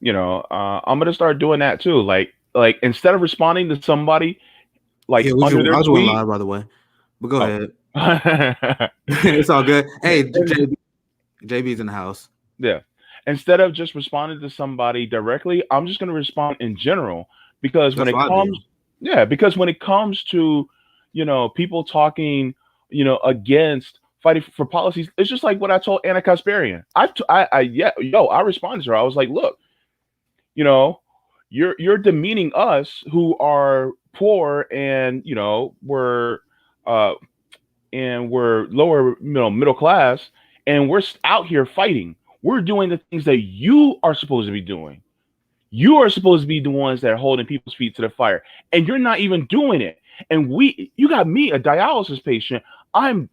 I'm gonna start doing that too. Like instead of responding to somebody like Yeah, under their I was going tweet. live, by the way. But go Oh. ahead. It's all good. Hey, JB's in the house. Yeah. Instead of just responding to somebody directly, I'm just going to respond in general because when That's it what I comes, do. yeah, because when it comes to, people talking, against fighting for policies, it's just like what I told Anna Kasparian. Yeah, I responded to her. I was like, look, you know, you're demeaning us who are poor and, uh, we're lower middle class, and we're out here fighting. We're doing the things that you are supposed to be doing. You are supposed to be the ones that are holding people's feet to the fire, and you're not even doing it. And you got me, a dialysis patient. I'm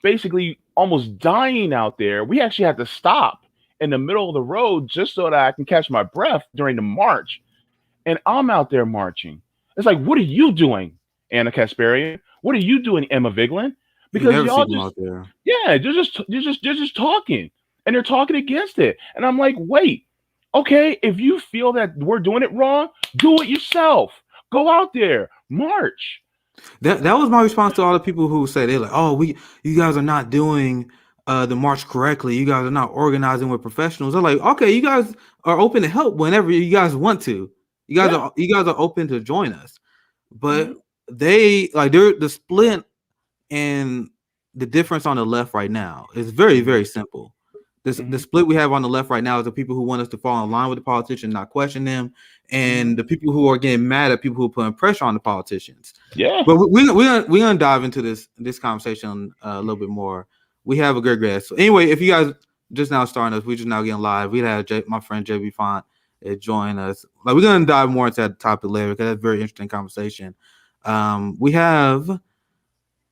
basically almost dying out there. We actually had to stop in the middle of the road just so that I can catch my breath during the march. And I'm out there marching. It's like, what are you doing, Anna Kasparian? What are you doing, Emma Vigeland? You Because never see y'all them just, out there. yeah, they're just talking, and they're talking against it. And I'm like, wait, okay, if you feel that we're doing it wrong, do it yourself. Go out there, march. That was my response to all the people who say they're like, "Oh, you guys are not doing the march correctly. You guys are not organizing with professionals." I'm like, "Okay, you guys are open to help whenever you guys want to. Yeah. You guys are open to join us." But Mhm. they're the split and the difference on the left right now is very, Mhm. very simple. The Mhm. split we have on the left right now is the people who want us to fall in line with the politicians, not question them, Mhm. and the people who are getting mad at people who are putting pressure on the politicians. Yeah. But we're gonna dive into this conversation a little bit more. We have a great guest. So anyway, if you guys just now starting us, we just now getting live. We had my friend JB Font join us. Like we're gonna dive more into that topic later because that's a very interesting conversation. We have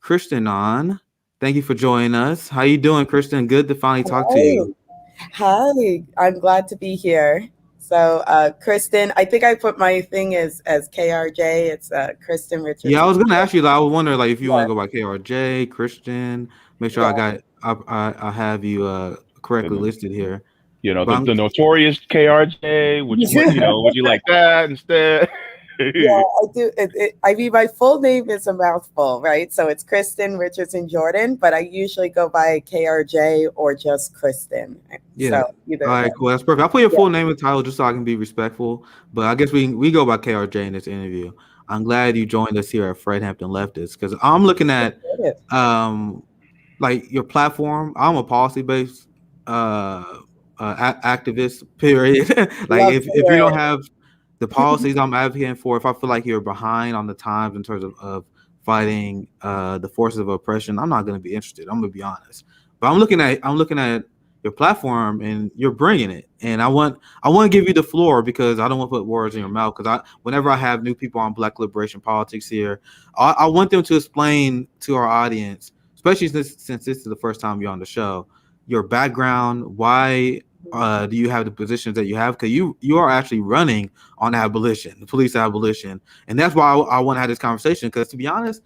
Kristin on. Thank you for joining us. How you doing, Kristin? Good to finally talk to Hi. you. Hi. I'm glad to be here. So, Kristen, I think I put my thing as KRJ. It's Kristen Yeah, I Richardson. was gonna ask you. Like, I was wondering, like, if you want to Yeah, go by KRJ, Christian. Make sure yeah. I have you correctly The, listed here. you know, But the, I'm, the notorious KRJ. Would you like that instead? Yeah, I do. I mean, my full name is a mouthful, right? So it's Kristen Richardson Jordan, but I usually go by KRJ or just Kristen. yeah. So All either right, way. cool. That's perfect. I'll put your Yeah, full name and title just so I can be respectful. But I guess we go by KRJ in this interview. I'm glad you joined us here at Fred Hampton Leftists because I'm looking at it is. um like your platform. I'm a policy based activist. Period. Like Love to if you hear don't it. have the policies I'm advocating for, if I feel like you're behind on the times in terms of fighting the forces of oppression, I'm not going to be interested. I'm going to be honest. But I'm looking at your platform and you're bringing it, and I want to give you the floor because I don't want to put words in your mouth. Because whenever I have new people on Black liberation politics here, I want them to explain to our audience, especially since this is the first time you're on the show, your background, why do you have the positions that you have? Because you are actually running on abolition, the police abolition, and that's why I want to have this conversation. Because to be honest,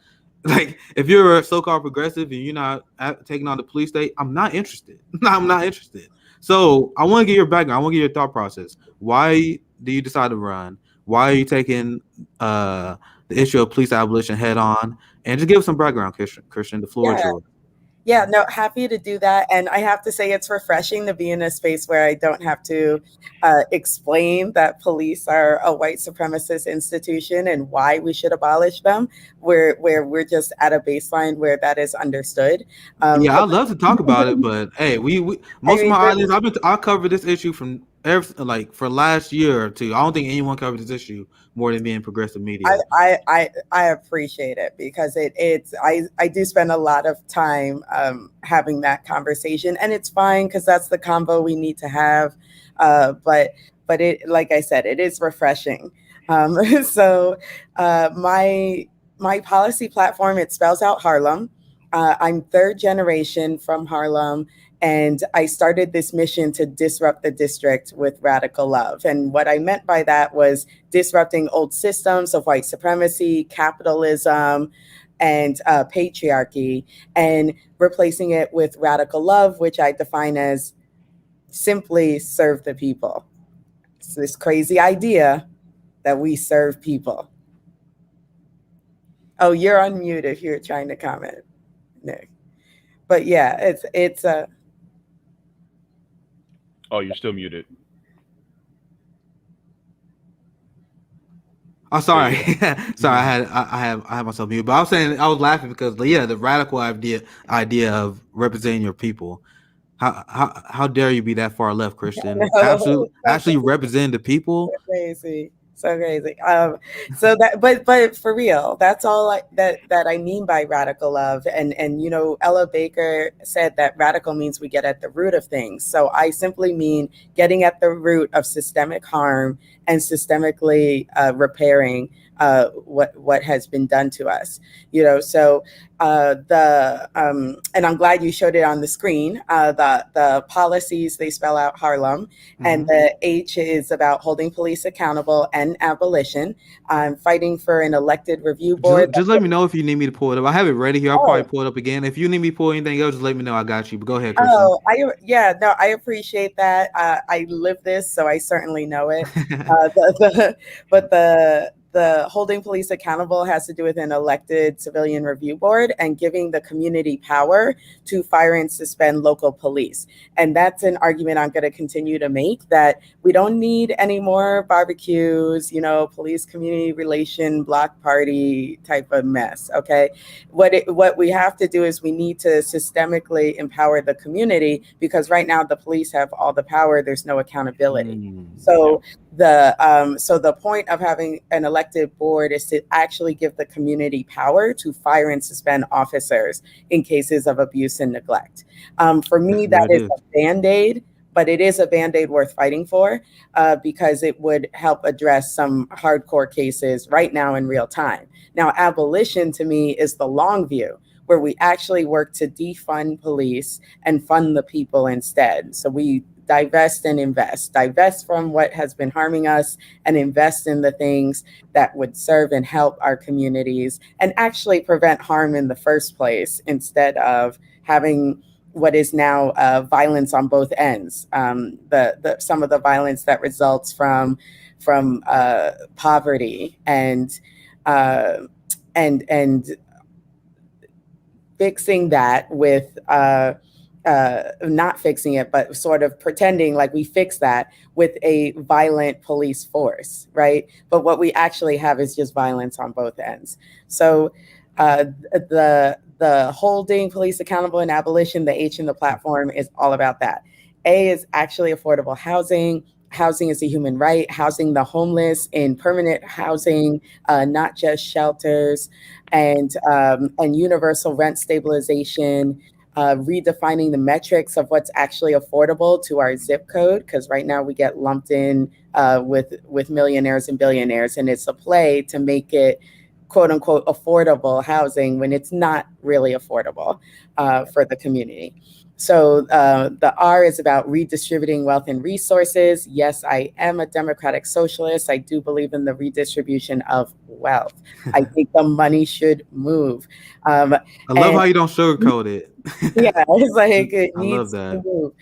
like if you're a so-called progressive and you're not taking on the police state, I'm not interested. I'm not interested. So I want to get your background. I want to get your thought process. Why do you decide to run? Why are you taking the issue of police abolition head on? And just give us some background, Christian. Christian, the floor is Yeah. yours. Yeah, no, happy to do that. And I have to say, it's refreshing to be in a space where I don't have to explain that police are a white supremacist institution and why we should abolish them, where we're just at a baseline where that is understood. Yeah, But I'd love to talk about it, but hey, we I most of mean, my audience, I covered this issue from like for last year or two. I don't think anyone covered this issue more than me in progressive media. I appreciate it because I do spend a lot of time having that conversation, and it's fine because that's the combo we need to have. But it, like I said, it is refreshing. So my policy platform, it spells out Harlem. I'm third generation from Harlem, and I started this mission to disrupt the district with radical love. And what I meant by that was disrupting old systems of white supremacy, capitalism, and patriarchy, and replacing it with radical love, which I define as simply serve the people. It's this crazy idea that we serve people. Oh, you're on mute if you're trying to comment, Nick. But yeah, it's Oh, you're still muted. Oh, sorry, There you sorry. I had myself muted, but I was saying I was laughing because the radical idea of representing your people. How dare you be that far left, Christian? no, Actually represent the people. crazy, so crazy. So that, but for real, that's all that I mean by radical love. And you know, Ella Baker said that radical means we get at the root of things. So I simply mean getting at the root of systemic harm and systemically repairing what has been done to us. You know, so and I'm glad you showed it on the screen. The policies, they spell out Harlem, and the H is about holding police accountable and abolition. I'm fighting for an elected review board. Just let me know if you need me to pull it up. I have it ready here. I'll probably pull it up again. If you need me to pull anything else, just let me know. I got you. But go ahead, Christian. Oh, I appreciate that. I live this, so I certainly know it. But the holding police accountable has to do with an elected civilian review board and giving the community power to fire and suspend local police. And that's an argument I'm going to continue to make, that we don't need any more barbecues, you know, police community relation block party type of mess. Okay. What we have to do is we need to systemically empower the community, because right now the police have all the power. There's no accountability. So the point of having an elected board is to actually give the community power to fire and suspend officers in cases of abuse and neglect. For me, that is a Band-Aid, but it is a Band-Aid worth fighting for, because it would help address some hardcore cases right now in real time. Now, abolition to me is the long view, where we actually work to defund police and fund the people instead. So we divest and divest from what has been harming us and invest in the things that would serve and help our communities and actually prevent harm in the first place, instead of having what is now violence on both ends. Some of the violence that results from poverty and fixing that with not fixing it, but sort of pretending like we fix that with a violent police force, right? But what we actually have is just violence on both ends. So the holding police accountable and abolition, the H in the platform, is all about that. A is actually affordable housing. Housing is a human right. Housing the homeless in permanent housing, not just shelters, and universal rent stabilization. Redefining the metrics of what's actually affordable to our zip code, because right now we get lumped in with millionaires and billionaires, and it's a play to make it quote unquote affordable housing when it's not really affordable for the community. So the R is about redistributing wealth and resources. Yes, I am a democratic socialist. I do believe in the redistribution of wealth. I think the money should move. I love how you don't sugarcoat it. Yeah, it's like it needs to move.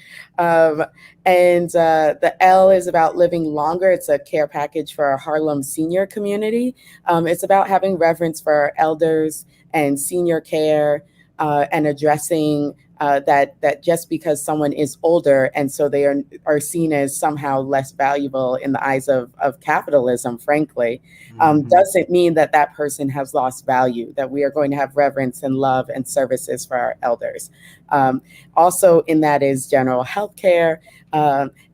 And the L is about living longer. It's a care package for our Harlem senior community. It's about having reverence for our elders and senior care, and addressing that just because someone is older and so they are seen as somehow less valuable in the eyes of capitalism, frankly, doesn't mean that that person has lost value, that we are going to have reverence and love and services for our elders. Also in that is general health care,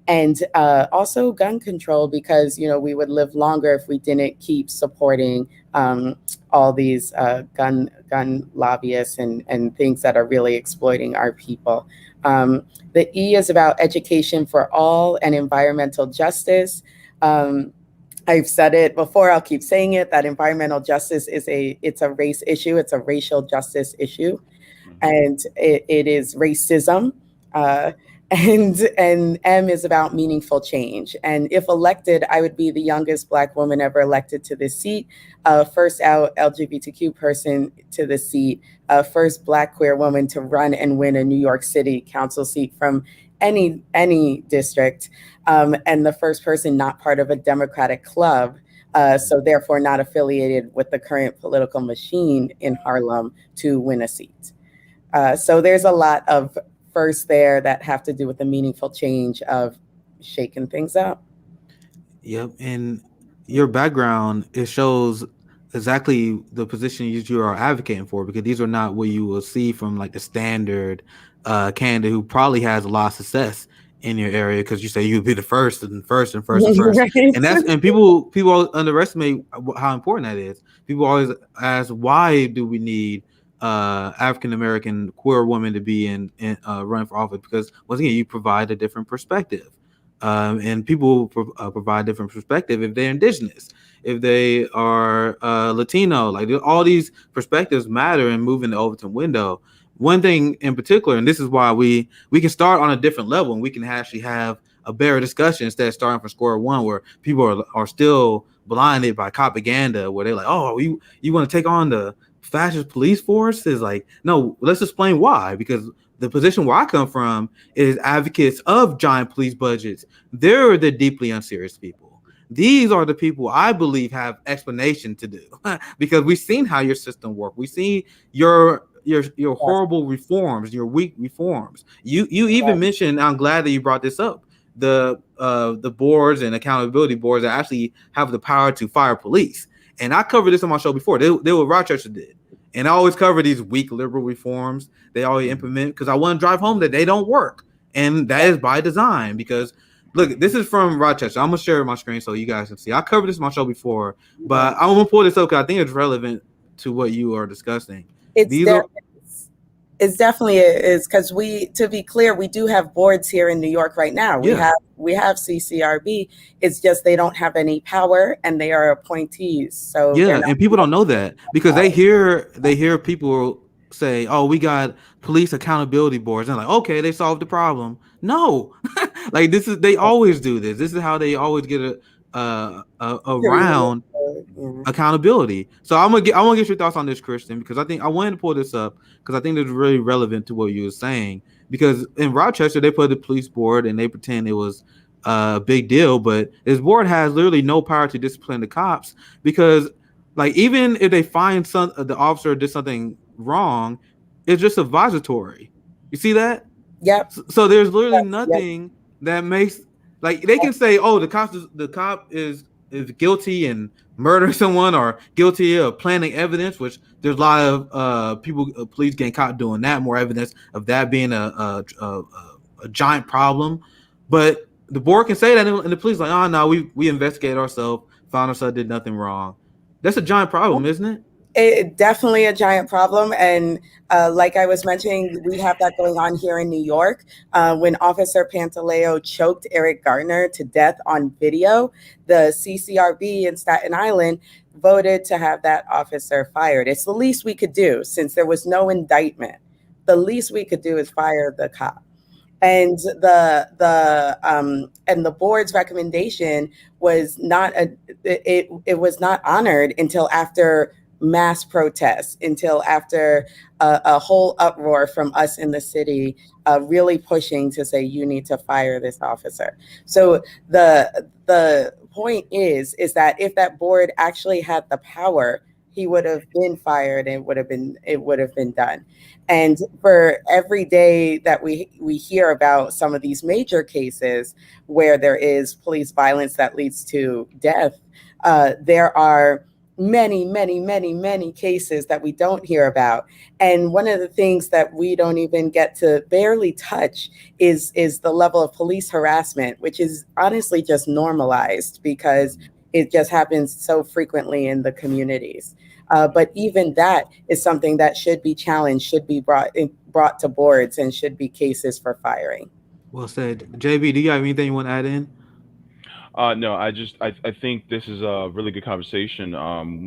and also gun control, because, you know, we would live longer if we didn't keep supporting all these gun lobbyists and things that are really exploiting our people. The E is about education for all and environmental justice. I've said it before, I'll keep saying it, that environmental justice it's a race issue, it's a racial justice issue, and it is racism. And M is about meaningful change. And if elected, I would be the youngest Black woman ever elected to this seat, first out LGBTQ person to the seat, first Black queer woman to run and win a New York City council seat from any district, and the first person not part of a Democratic club, so therefore not affiliated with the current political machine in Harlem to win a seat. So there's a lot of first there that have to do with the meaningful change of shaking things up. Yep, and your background, it shows exactly the position you are advocating for, because these are not what you will see from like the standard candidate who probably has a lot of success in your area, because you say you'd be the first and first and first and first. Right. And people underestimate how important that is. People always ask, why do we need African American queer women to be in running for office? Because once again, you provide a different perspective. And people provide different perspective if they're indigenous, if they are Latino. Like, all these perspectives matter in moving the Overton window. One thing in particular, and this is why we can start on a different level, and we can actually have a better discussion instead of starting from square one, where people are still blinded by propaganda, where they're like, oh, you want to take on the fascist police force? Is like, no, let's explain why. Because the position where I come from is advocates of giant police budgets. They're the deeply unserious people. These are the people I believe have explanation to do, because we've seen how your system works. We see your horrible reforms, your weak reforms. You even mentioned, I'm glad that you brought this up, the boards and accountability boards that actually have the power to fire police. And I covered this on my show before. They what Rochester did. And I always cover these weak liberal reforms they always implement, because I want to drive home that they don't work. And that is by design, because look, this is from Rochester. I'm going to share my screen so you guys can see. I covered this on my show before, but I'm going to pull this up because I think it's relevant to what you are discussing. It's definitely is, because to be clear, we do have boards here in New York right now. We have CCRB. It's just they don't have any power and they are appointees. So and people don't know that, because they hear people say, "Oh, we got police accountability boards," and like, okay, they solved the problem. No, like they always do this. This is how they always get around accountability. So I want to get your thoughts on this, Kristin, because I wanted to pull this up because I think it's really relevant to what you were saying. Because in Rochester, they put the police board and they pretend it was a big deal, but this board has literally no power to discipline the cops, because like, even if they find the officer did something wrong, it's just advisory. You see that? Yep. So there's literally nothing that makes, like, they can say, oh, the cop is guilty and murdering someone, or guilty of planting evidence, which there's a lot of police getting caught doing that. More evidence of that being a giant problem. But the board can say that, and the police like, oh no, we investigated ourselves, found ourselves did nothing wrong. That's a giant problem, isn't it? It definitely a giant problem. And like I was mentioning, we have that going on here in New York. When Officer Pantaleo choked Eric Garner to death on video, the CCRB in Staten Island voted to have that officer fired. It's the least we could do, since there was no indictment. The least we could do is fire the cop. And the board's recommendation was not it was not honored until after mass protests, until after a whole uproar from us in the city, really pushing to say, you need to fire this officer. So the point is that if that board actually had the power, he would have been fired, and it would have been done. And for every day that we hear about some of these major cases where there is police violence that leads to death, there are many, many, many, many cases that we don't hear about. And one of the things that we don't even get to barely touch is the level of police harassment, which is honestly just normalized because it just happens so frequently in the communities. But even that is something that should be challenged, should be brought to boards, and should be cases for firing. Well said. JB, do you have anything you want to add in? No, I think this is a really good conversation.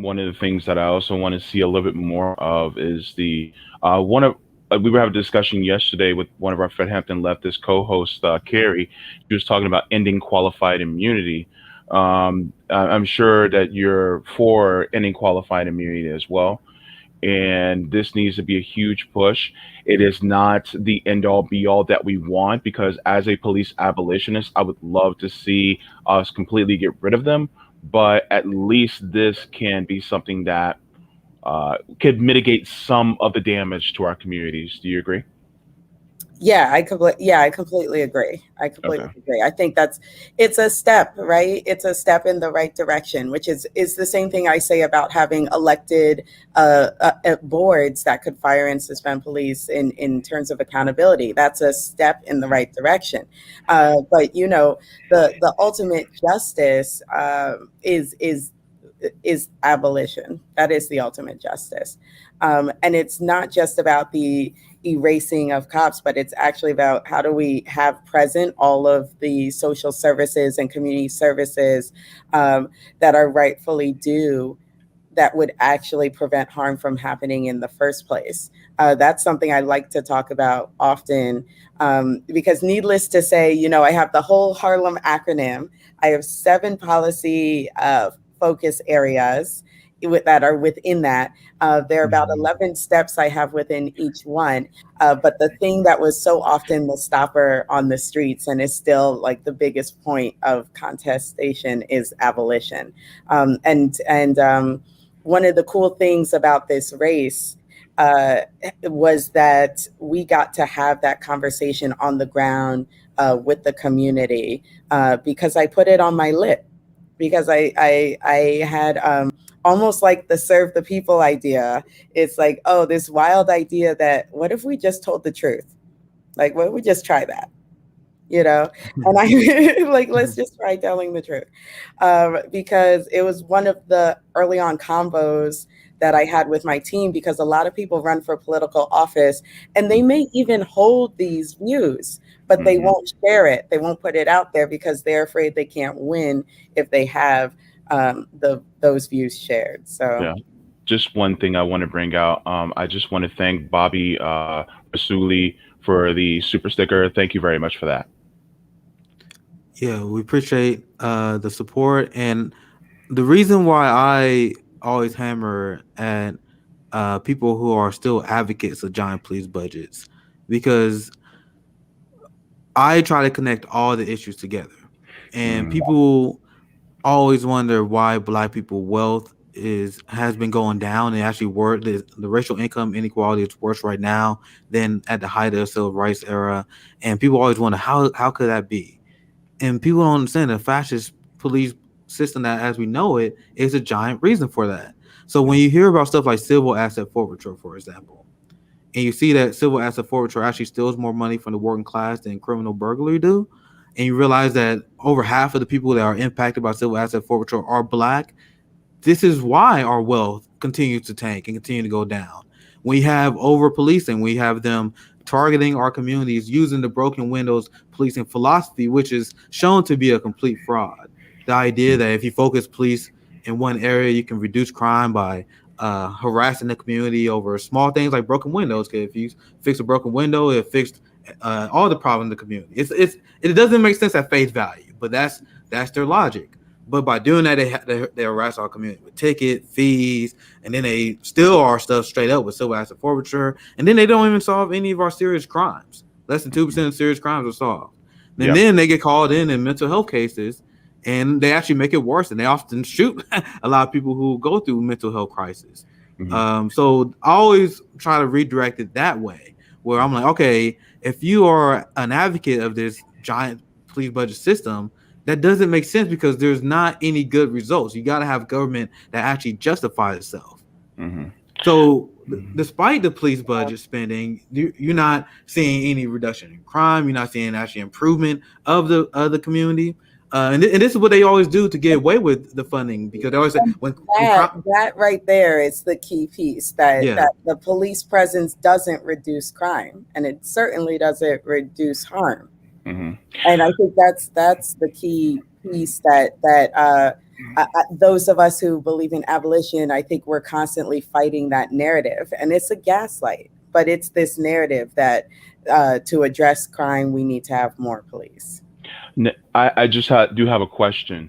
One of the things that I also want to see a little bit more of is we were having a discussion yesterday with one of our Fred Hampton leftist co-hosts, Carrie. She was talking about ending qualified immunity. I'm sure that you're for ending qualified immunity as well. and this needs to be a huge push. It is not the end all be all that we want, because as a police abolitionist, I would love to see us completely get rid of them. But at least this can be something that could mitigate some of the damage to our communities. Do you agree? I completely agree. I completely Okay. agree. I think it's a step, right? It's a step in the right direction, which is the same thing I say about having elected boards that could fire and suspend police in terms of accountability. That's a step in the right direction. But the ultimate justice is abolition. That is the ultimate justice. And it's not just about the erasing of cops, but it's actually about how do we have present all of the social services and community services that are rightfully due, that would actually prevent harm from happening in the first place. That's something I like to talk about often, because needless to say, I have the whole Harlem acronym. I have 7 policy focus areas that are within that. There are about 11 steps I have within each one. But the thing that was so often the stopper on the streets, and is still like the biggest point of contestation, is abolition. And one of the cool things about this race was that we got to have that conversation on the ground with the community, because I put it on my lip, because I had almost like the serve the people idea. It's like, oh, this wild idea that what if we just told the truth? Like, what if we just try that? And I like, let's just try telling the truth. Because it was one of the early on combos that I had with my team, because a lot of people run for political office and they may even hold these views, but they won't share it. They won't put it out there because they're afraid they can't win if they have those views shared. So Yeah. Just one thing I want to bring out. I just want to thank Bobby Rasuli for the super sticker. Thank you very much for that. Yeah, we appreciate the support, and the reason why I always hammer at people who are still advocates of giant police budgets, because I try to connect all the issues together, and people always wonder why Black people wealth has been going down, and actually the racial income inequality is worse right now than at the height of the civil rights era, and people always wonder how could that be. And people don't understand the fascist police system that as we know it is a giant reason for that. So when you hear about stuff like civil asset forfeiture, for example, and you see that civil asset forfeiture actually steals more money from the working class than criminal burglary do, and you realize that over half of the people that are impacted by civil asset forfeiture are Black, this is why our wealth continues to tank and continue to go down. We have over policing. We have them targeting our communities using the broken windows policing philosophy, which is shown to be a complete fraud. The idea that if you focus police in one area, you can reduce crime by harassing the community over small things like broken windows. Because if you fix a broken window, it fixed all the problems in the community. It doesn't make sense at face value, but that's their logic. But by doing that, they harass our community with ticket fees, and then they steal our stuff straight up with civil asset forfeiture, and then they don't even solve any of our serious crimes. Less than 2% of serious crimes are solved. And then they get called in mental health cases, and they actually make it worse, and they often shoot a lot of people who go through mental health crisis. So I always try to redirect it that way, where I'm like, okay, if you are an advocate of this giant police budget system, that doesn't make sense because there's not any good results. You got to have government that actually justifies itself. So despite the police budget spending, you're not seeing any reduction in crime. You're not seeing actually improvement of the community. And this is what they always do to get away with the funding, because they always say that right there is the key piece, that the police presence doesn't reduce crime, and it certainly doesn't reduce harm. And I think that's the key piece that those of us who believe in abolition, I think we're constantly fighting that narrative, and it's a gaslight, but it's this narrative that to address crime, we need to have more police. I just do have a question.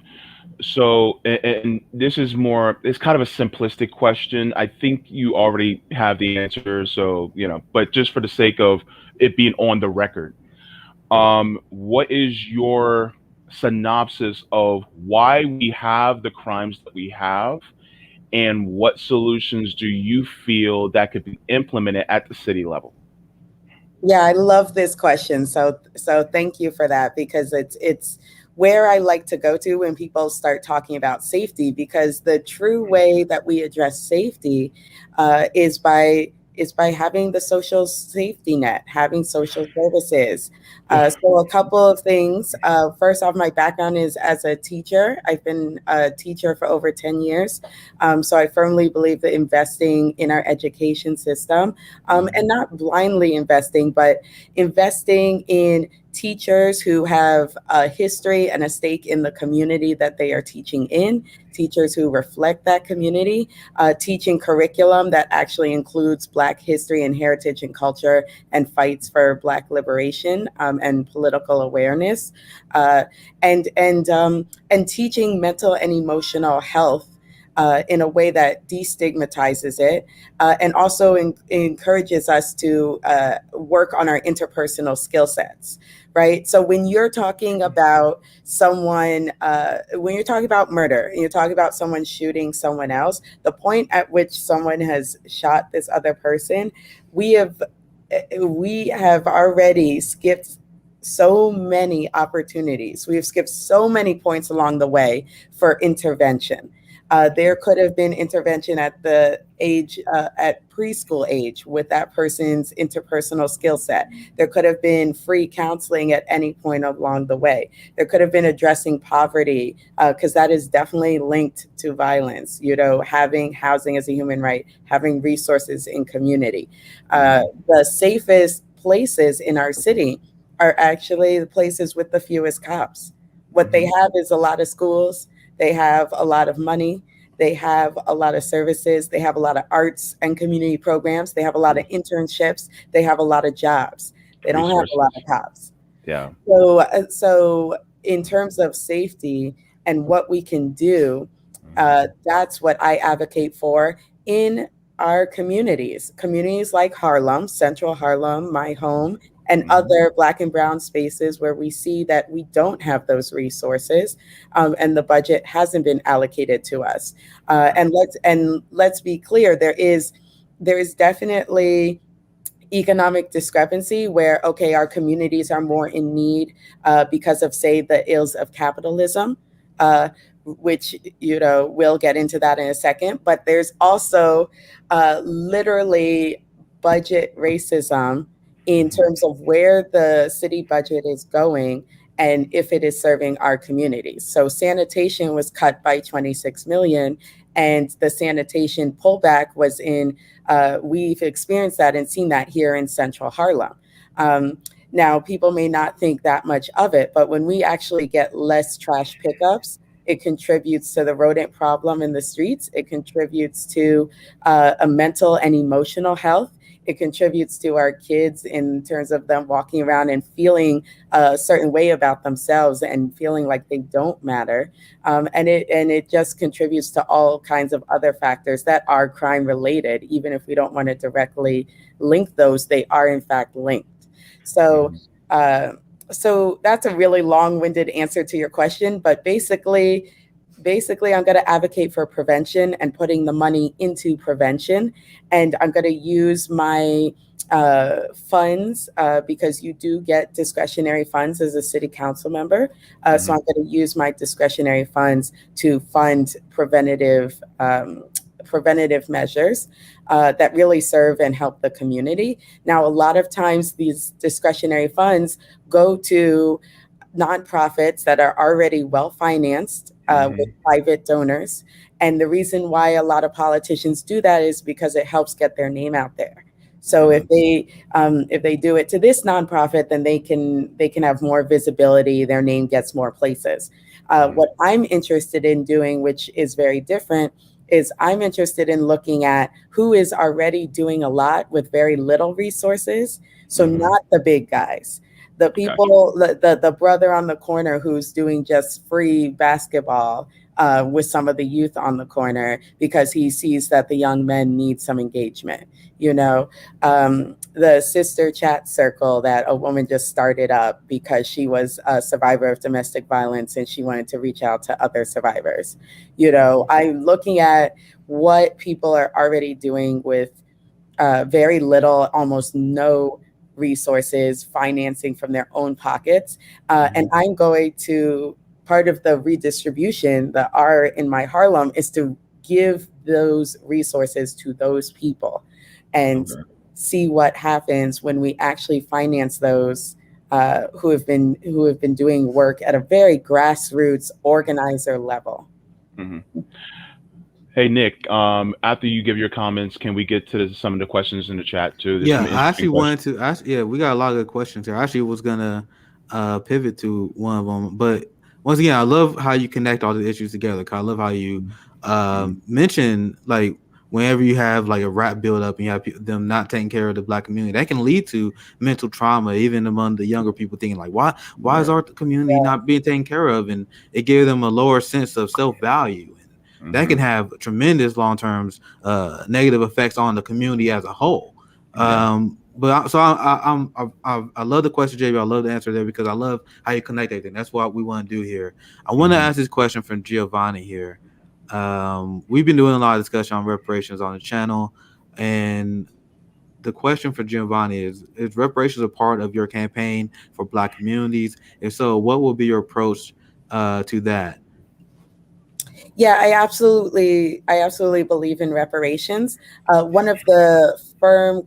So, and this is more, it's kind of a simplistic question. I think you already have the answer. So, but just for the sake of it being on the record, what is your synopsis of why we have the crimes that we have, and what solutions do you feel that could be implemented at the city level? Yeah, I love this question. So thank you for that, because it's where I like to go to when people start talking about safety, because the true way that we address safety is by having the social safety net, having social services. So a couple of things. First off, my background is as a teacher. I've been a teacher for over 10 years. So I firmly believe that investing in our education system, and not blindly investing, but investing in teachers who have a history and a stake in the community that they are teaching in, teachers who reflect that community, teaching curriculum that actually includes Black history and heritage and culture and fights for Black liberation, and political awareness, and teaching mental and emotional health in a way that destigmatizes it, and also encourages us to work on our interpersonal skill sets, right? So when you're talking about someone, when you're talking about murder, and you're talking about someone shooting someone else, the point at which someone has shot this other person, we have already skipped so many opportunities. We have skipped so many points along the way for intervention. There could have been intervention at the age, at preschool age, with that person's interpersonal skill set. There could have been free counseling at any point along the way. There could have been addressing poverty, because that is definitely linked to violence. Having housing as a human right, having resources in community. The safest places in our city are actually the places with the fewest cops. What they have is a lot of schools. They have a lot of money. They have a lot of services. They have a lot of arts and community programs. They have a lot of internships. They have a lot of jobs. They don't have a lot of cops. Yeah. So in terms of safety and what we can do, that's what I advocate for in our communities like Harlem, Central Harlem, my home, and other Black and brown spaces where we see that we don't have those resources, and the budget hasn't been allocated to us. And let's be clear, there is definitely economic discrepancy where, okay, our communities are more in need because of, say, the ills of capitalism, which, we'll get into that in a second. But there's also literally budget racism in terms of where the city budget is going and if it is serving our communities. So sanitation was cut by 26 million, and the sanitation pullback was in, we've experienced that and seen that here in Central Harlem. Now, people may not think that much of it, but when we actually get less trash pickups, it contributes to the rodent problem in the streets. It contributes to a mental and emotional health. It contributes to our kids in terms of them walking around and feeling a certain way about themselves and feeling like they don't matter. And it just contributes to all kinds of other factors that are crime related. Even if we don't want to directly link those, they are in fact linked. So that's a really long-winded answer to your question, but basically I'm going to advocate for prevention and putting the money into prevention. And I'm going to use my funds, because you do get discretionary funds as a city council member. So I'm going to use my discretionary funds to fund preventative measures that really serve and help the community. Now, a lot of times these discretionary funds go to nonprofits that are already well-financed with private donors. And the reason why a lot of politicians do that is because it helps get their name out there. So if they do it to this nonprofit, then they can have more visibility, their name gets more places. What I'm interested in doing, which is very different, is I'm interested in looking at who is already doing a lot with very little resources. So not the big guys. The people, the brother on the corner who's doing just free basketball, with some of the youth on the corner because he sees that the young men need some engagement. The sister chat circle that a woman just started up because she was a survivor of domestic violence and she wanted to reach out to other survivors. I'm looking at what people are already doing with very little, almost no resources, financing from their own pockets. And I'm going to, part of the redistribution, the R in my Harlem, is to give those resources to those people and see what happens when we actually finance those who have been doing work at a very grassroots organizer level. Mm-hmm. Hey, Nick, after you give your comments, can we get to some of the questions in the chat too? I actually wanted to ask. Yeah, we got a lot of good questions here. I actually was gonna pivot to one of them, but once again, I love how you connect all the issues together. I love how you mention, like, whenever you have like a rap build up and you have them not taking care of the Black community, that can lead to mental trauma, even among the younger people, thinking like, why is our community not being taken care of? And it gives them a lower sense of self-value. That can have tremendous long-term negative effects on the community as a whole. I love the question, JB. I love the answer there because I love how you connect everything. That's what we want to do here. I want to ask this question from Giovanni here. We've been doing a lot of discussion on reparations on the channel, and the question for Giovanni is reparations a part of your campaign for Black communities? If so, what will be your approach to that? Yeah, I absolutely believe in reparations. One of the firm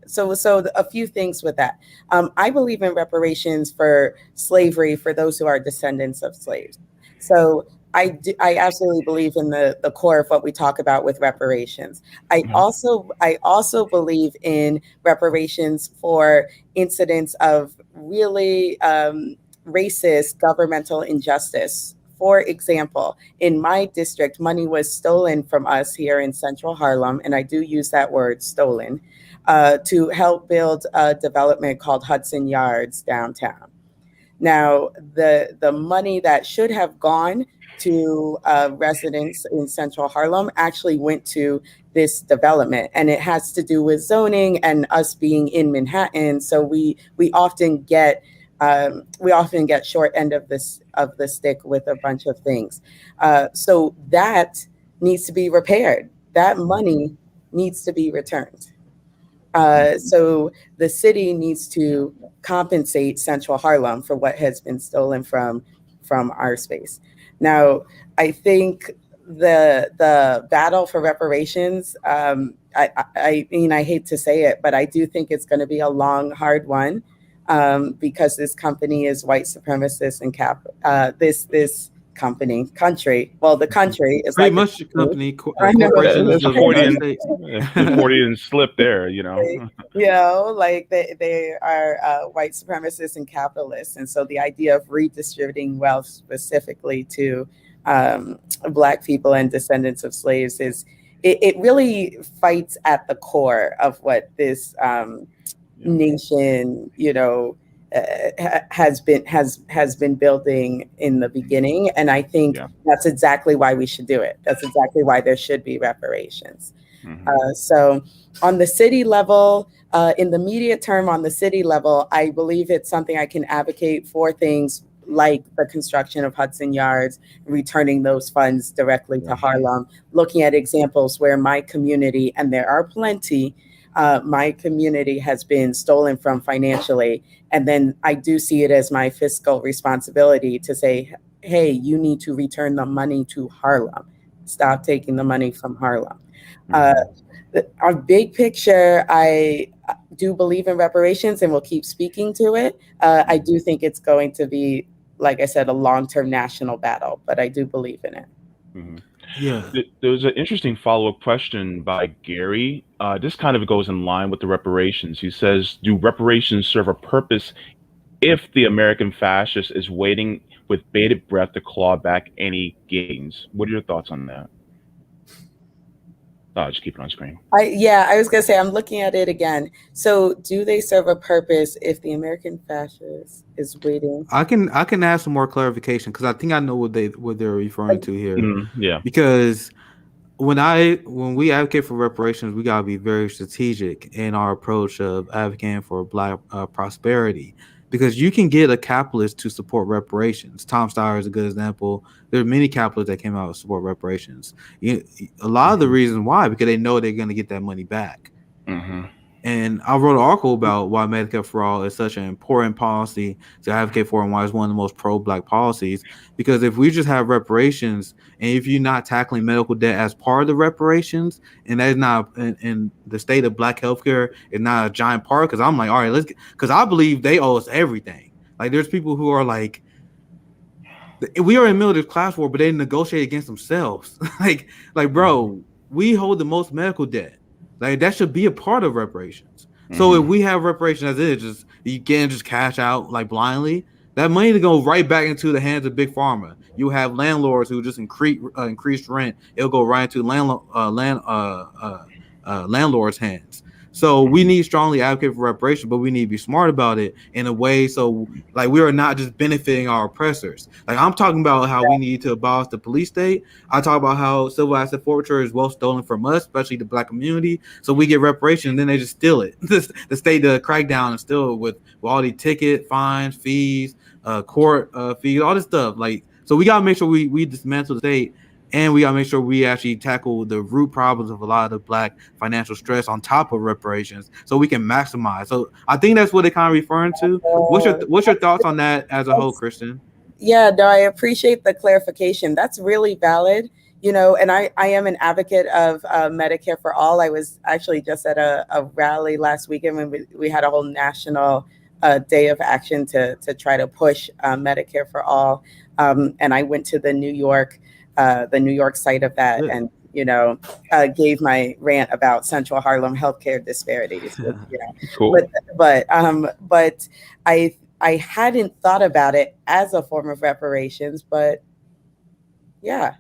so a few things with that. I believe in reparations for slavery for those who are descendants of slaves. So I absolutely believe in the core of what we talk about with reparations. I also believe in reparations for incidents of really racist governmental injustice. For example, in my district, money was stolen from us here in Central Harlem, and I do use that word, stolen, to help build a development called Hudson Yards downtown. Now, the money that should have gone to residents in Central Harlem actually went to this development, and it has to do with zoning and us being in Manhattan. So we often get short end of the stick with a bunch of things. So that needs to be repaired. That money needs to be returned. So the city needs to compensate Central Harlem for what has been stolen from our space. Now, I think the battle for reparations, I mean, I hate to say it, but I do think it's going to be a long, hard one. Because this company is white supremacist and country. Well, the country is pretty like much a company. It's a Freudian slip there, like they are white supremacists and capitalists, and so the idea of redistributing wealth specifically to Black people and descendants of slaves it really fights at the core of what this nation, has been building in the beginning, and I think that's exactly why we should do it. That's exactly why there should be reparations. So, on the city level, in the immediate term, on the city level, I believe it's something I can advocate for, things like the construction of Hudson Yards, returning those funds directly to Harlem, looking at examples where my community, and there are plenty, my community has been stolen from financially. And then I do see it as my fiscal responsibility to say, hey, you need to return the money to Harlem. Stop taking the money from Harlem. Our big picture, I do believe in reparations and will keep speaking to it. I do think it's going to be, like I said, a long-term national battle, but I do believe in it. Yeah. There was an interesting follow-up question by Gary. This kind of goes in line with the reparations. He says, do reparations serve a purpose if the American fascist is waiting with bated breath to claw back any gains? What are your thoughts on that? Oh, just keep it on screen. I was gonna say I'm looking at it again. So, do they serve a purpose if the American fascist is waiting? I can add some more clarification because I think I know what they're referring to here. Yeah. Because when we advocate for reparations, we gotta be very strategic in our approach of advocating for Black prosperity. Because you can get a capitalist to support reparations. Tom Steyer is a good example. There are many capitalists that came out to support reparations. A lot of the reason why, because they know they're going to get that money back. Mm-hmm. And I wrote an article about why Medicare for All is such an important policy to advocate for and why it's one of the most pro-Black policies. Because if we just have reparations and if you're not tackling medical debt as part of the reparations, and that is not in the state of Black healthcare is not a giant part, because I'm like, all right, because I believe they owe us everything. Like there's people who are like, we are in middle class war, but they negotiate against themselves. like bro, we hold the most medical debt. Like that should be a part of reparations. So if we have reparations as it is, just you can't just cash out like blindly. That money to go right back into the hands of big pharma. You have landlords who just increased rent. It'll go right into landlords' hands. So we need strongly advocate for reparations, but we need to be smart about it in a way so like we are not just benefiting our oppressors. Like I'm talking about how we need to abolish the police state. I talk about how civil asset forfeiture is well stolen from us, especially the Black community. So we get reparations, and then they just steal it. The state to crack down and steal it with all the ticket fines, fees, court fees, all this stuff. Like so, we gotta make sure we dismantle the state. And we gotta make sure we actually tackle the root problems of a lot of the Black financial stress on top of reparations, so we can maximize. So I think that's what they're kind of referring to. What's your thoughts on that as a whole, Kristin? Yeah, no, I appreciate the clarification. That's really valid. And I am an advocate of Medicare for all. I was actually just at a rally last weekend when we had a whole national day of action to try to push Medicare for all. And I went to the New York site of that, and gave my rant about Central Harlem healthcare disparities. Cool. But I hadn't thought about it as a form of reparations, but yeah.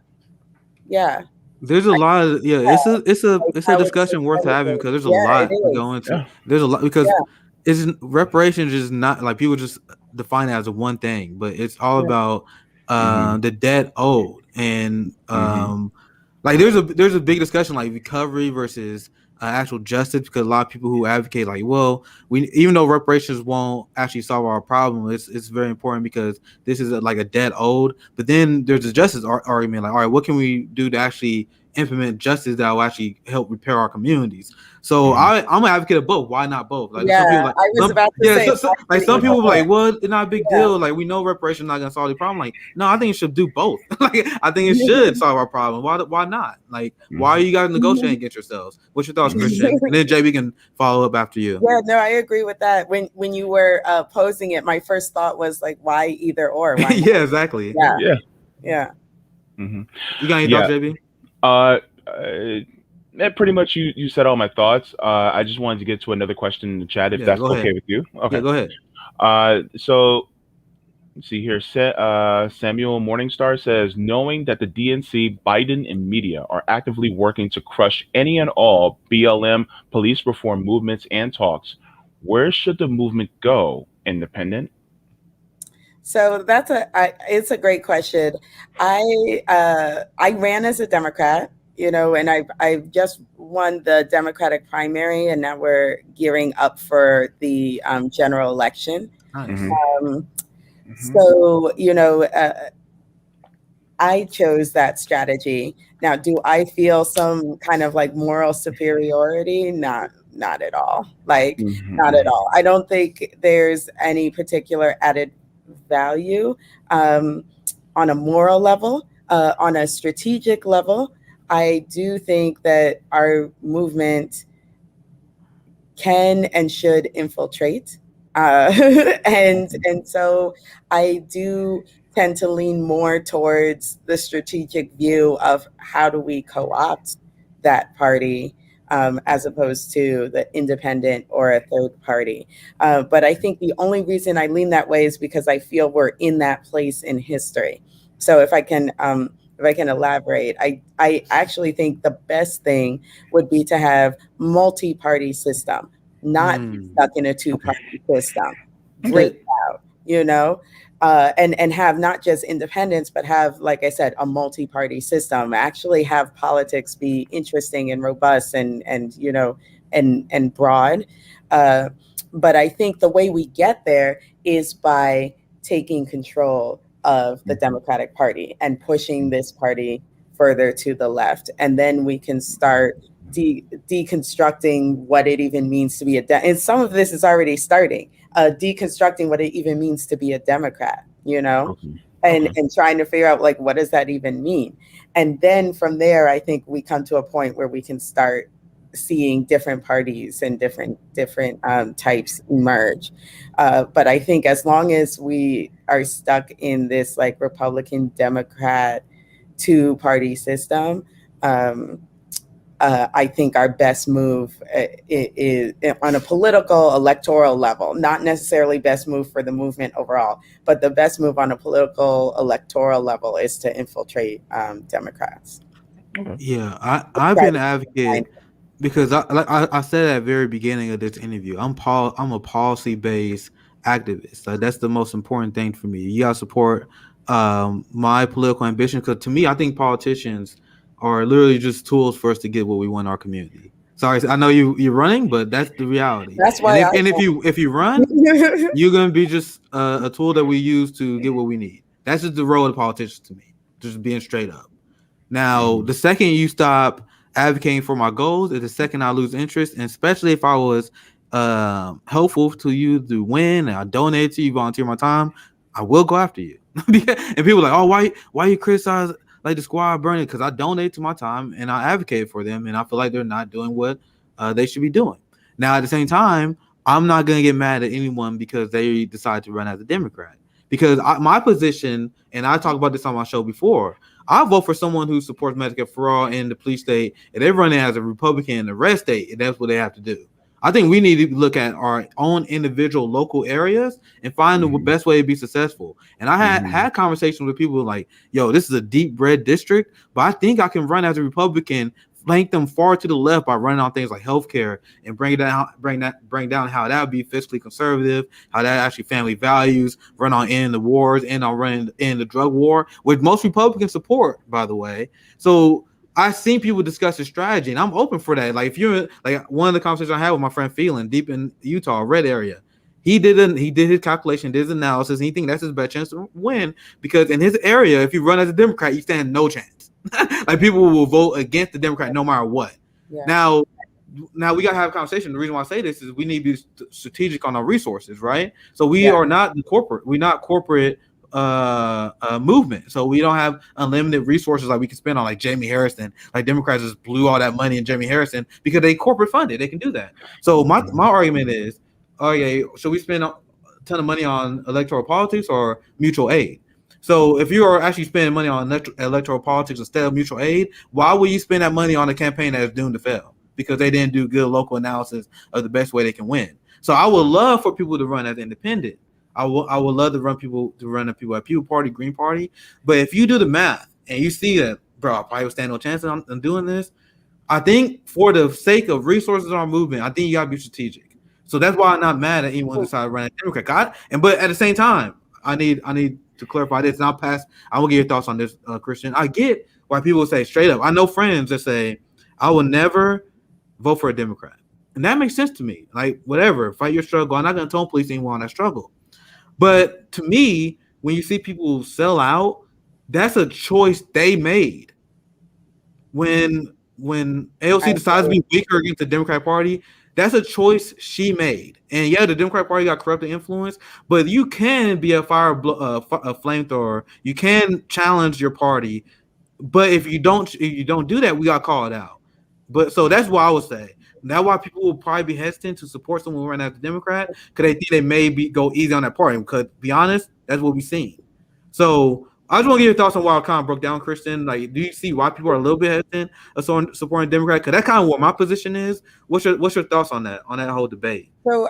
There's a lot of it's a discussion worth having because there's a lot to go into. Yeah. There's a lot because reparations is not like people just define it as a one thing, but it's all about the debt owed and like there's a big discussion like recovery versus actual justice, because a lot of people who advocate like, well, even though reparations won't actually solve our problem, it's very important because this is like a debt owed. But then there's a justice argument like, all right, what can we do to actually implement justice that will actually help repair our communities? So I'm an advocate of both. Why not both? Like some people, I was about to say, some people like, well, it's not a big deal. Like we know reparations not gonna solve the problem. Like, no, I think it should do both. Like I think it should solve our problem. Why not? Like, why are you guys negotiating against yourselves? What's your thoughts, Kristin? And then JB can follow up after you. Yeah, no, I agree with that. When you were posing it, my first thought was like, why either or? Why yeah, exactly. Yeah. You got any thoughts, JB? Pretty much you said all my thoughts. I just wanted to get to another question in the chat if that's okay with you. Okay, yeah, go ahead. So let's see here. Samuel Morningstar says, knowing that the DNC, Biden, and media are actively working to crush any and all BLM police reform movements and talks, where should the movement go? Independent? So it's a great question. I ran as a Democrat, and I've just won the Democratic primary, and now we're gearing up for the general election. Nice. So, I chose that strategy. Now, do I feel some kind of like moral superiority? Not at all. Like, not at all. I don't think there's any particular added value on a moral level, on a strategic level. I do think that our movement can and should infiltrate. And so I do tend to lean more towards the strategic view of how do we co-opt that party as opposed to the independent or a third party. But I think the only reason I lean that way is because I feel we're in that place in history. So if I can if I can elaborate, I actually think the best thing would be to have multi-party system, not be stuck in a two-party system. Break Okay. out, you know, and have not just independence, but have, like I said, a multi-party system. Actually, have politics be interesting and robust and you know and broad. Uh, but I think the way we get there is by taking control of the Democratic Party and pushing this party further to the left, and then we can start deconstructing what it even means to be and some of this is already starting, deconstructing what it even means to be a Democrat, you know, Okay. and trying to figure out, like, what does that even mean? And then from there, I think we come to a point where we can start seeing different parties and different types emerge. But I think as long as we are stuck in this like Republican Democrat two-party system, I think our best move is on a political electoral level, not necessarily best move for the movement overall, but the best move on a political electoral level is to infiltrate Democrats. Yeah, I've been an advocate because I said at the very beginning of this interview, I'm a policy based activist. Like, that's the most important thing for me. You gotta support my political ambition, because to me, I think politicians are literally just tools for us to get what we want in our community. Sorry, I know you're running, but that's the reality. That's why And if you run, you're gonna be just a tool that we use to get what we need. That's just the role of politicians to me. Just being straight up. Now, the second you stop advocating for my goals is the second I lose interest, and especially if I was helpful to you to win and I donate to you, volunteer my time, I will go after you. And people are like, oh, why you criticize like the squad burning? Because I donate to my time and I advocate for them, and I feel like they're not doing what they should be doing. Now, at the same time, I'm not gonna get mad at anyone because they decide to run as a Democrat. Because my position, and I talked about this on my show before, I vote for someone who supports Medicare for all in the police state, and they're running as a Republican in the red state, and that's what they have to do. I think we need to look at our own individual local areas and find the best way to be successful. And I had conversations with people like, yo, this is a deep red district, but I think I can run as a Republican, flank them far to the left by running on things like healthcare and bring down how that would be fiscally conservative, how that actually family values, run on end the wars, and on running in the drug war, which most Republicans support, by the way. So I've seen people discuss the strategy, and I'm open for that. Like, if you're like, one of the conversations I had with my friend Phelan deep in Utah, red area, he did his calculation, did his analysis, and he thinks that's his best chance to win, because in his area, if you run as a Democrat, you stand no chance. Like, people will vote against the Democrat no matter what. Yeah. Now we gotta have a conversation. The reason why I say this is we need to be strategic on our resources, right? So we are not the corporate. We're not corporate movement. So we don't have unlimited resources like we can spend on like Jamie Harrison. Like, Democrats just blew all that money in Jamie Harrison because they corporate funded. They can do that. So my argument is, okay, should we spend a ton of money on electoral politics or mutual aid? So if you are actually spending money on electoral politics instead of mutual aid, why would you spend that money on a campaign that is doomed to fail? Because they didn't do good local analysis of the best way they can win. So I would love for people to run as independent. I would love to run people at People Party, Green Party. But if you do the math and you see that, bro, I probably would stand no chance on doing this, I think for the sake of resources in our movement, I think you gotta be strategic. So that's why I'm not mad at anyone who decided to run a Democrat. But at the same time, I need to clarify this, and I will get your thoughts on this, Christian. I get why people say straight up. I know friends that say, I will never vote for a Democrat. And that makes sense to me. Like, whatever, fight your struggle. I'm not going to tone police anyone on that struggle. But to me, when you see people sell out, that's a choice they made. When AOC decides to be weaker against the Democratic Party, that's a choice she made. And yeah, the Democratic Party got corrupted influence, but you can be a flamethrower. You can challenge your party. But if you don't do that, we got called out. But so that's what I would say. That's why people will probably be hesitant to support someone running as a Democrat, because they think they may go easy on that party. Because, to be honest, that's what we've seen. So I just want to get your thoughts on why I kind of broke down, Kristen. Like, do you see why people are a little bit hesitant of supporting Democrat? Because that's kind of what my position is. What's your thoughts on that whole debate? So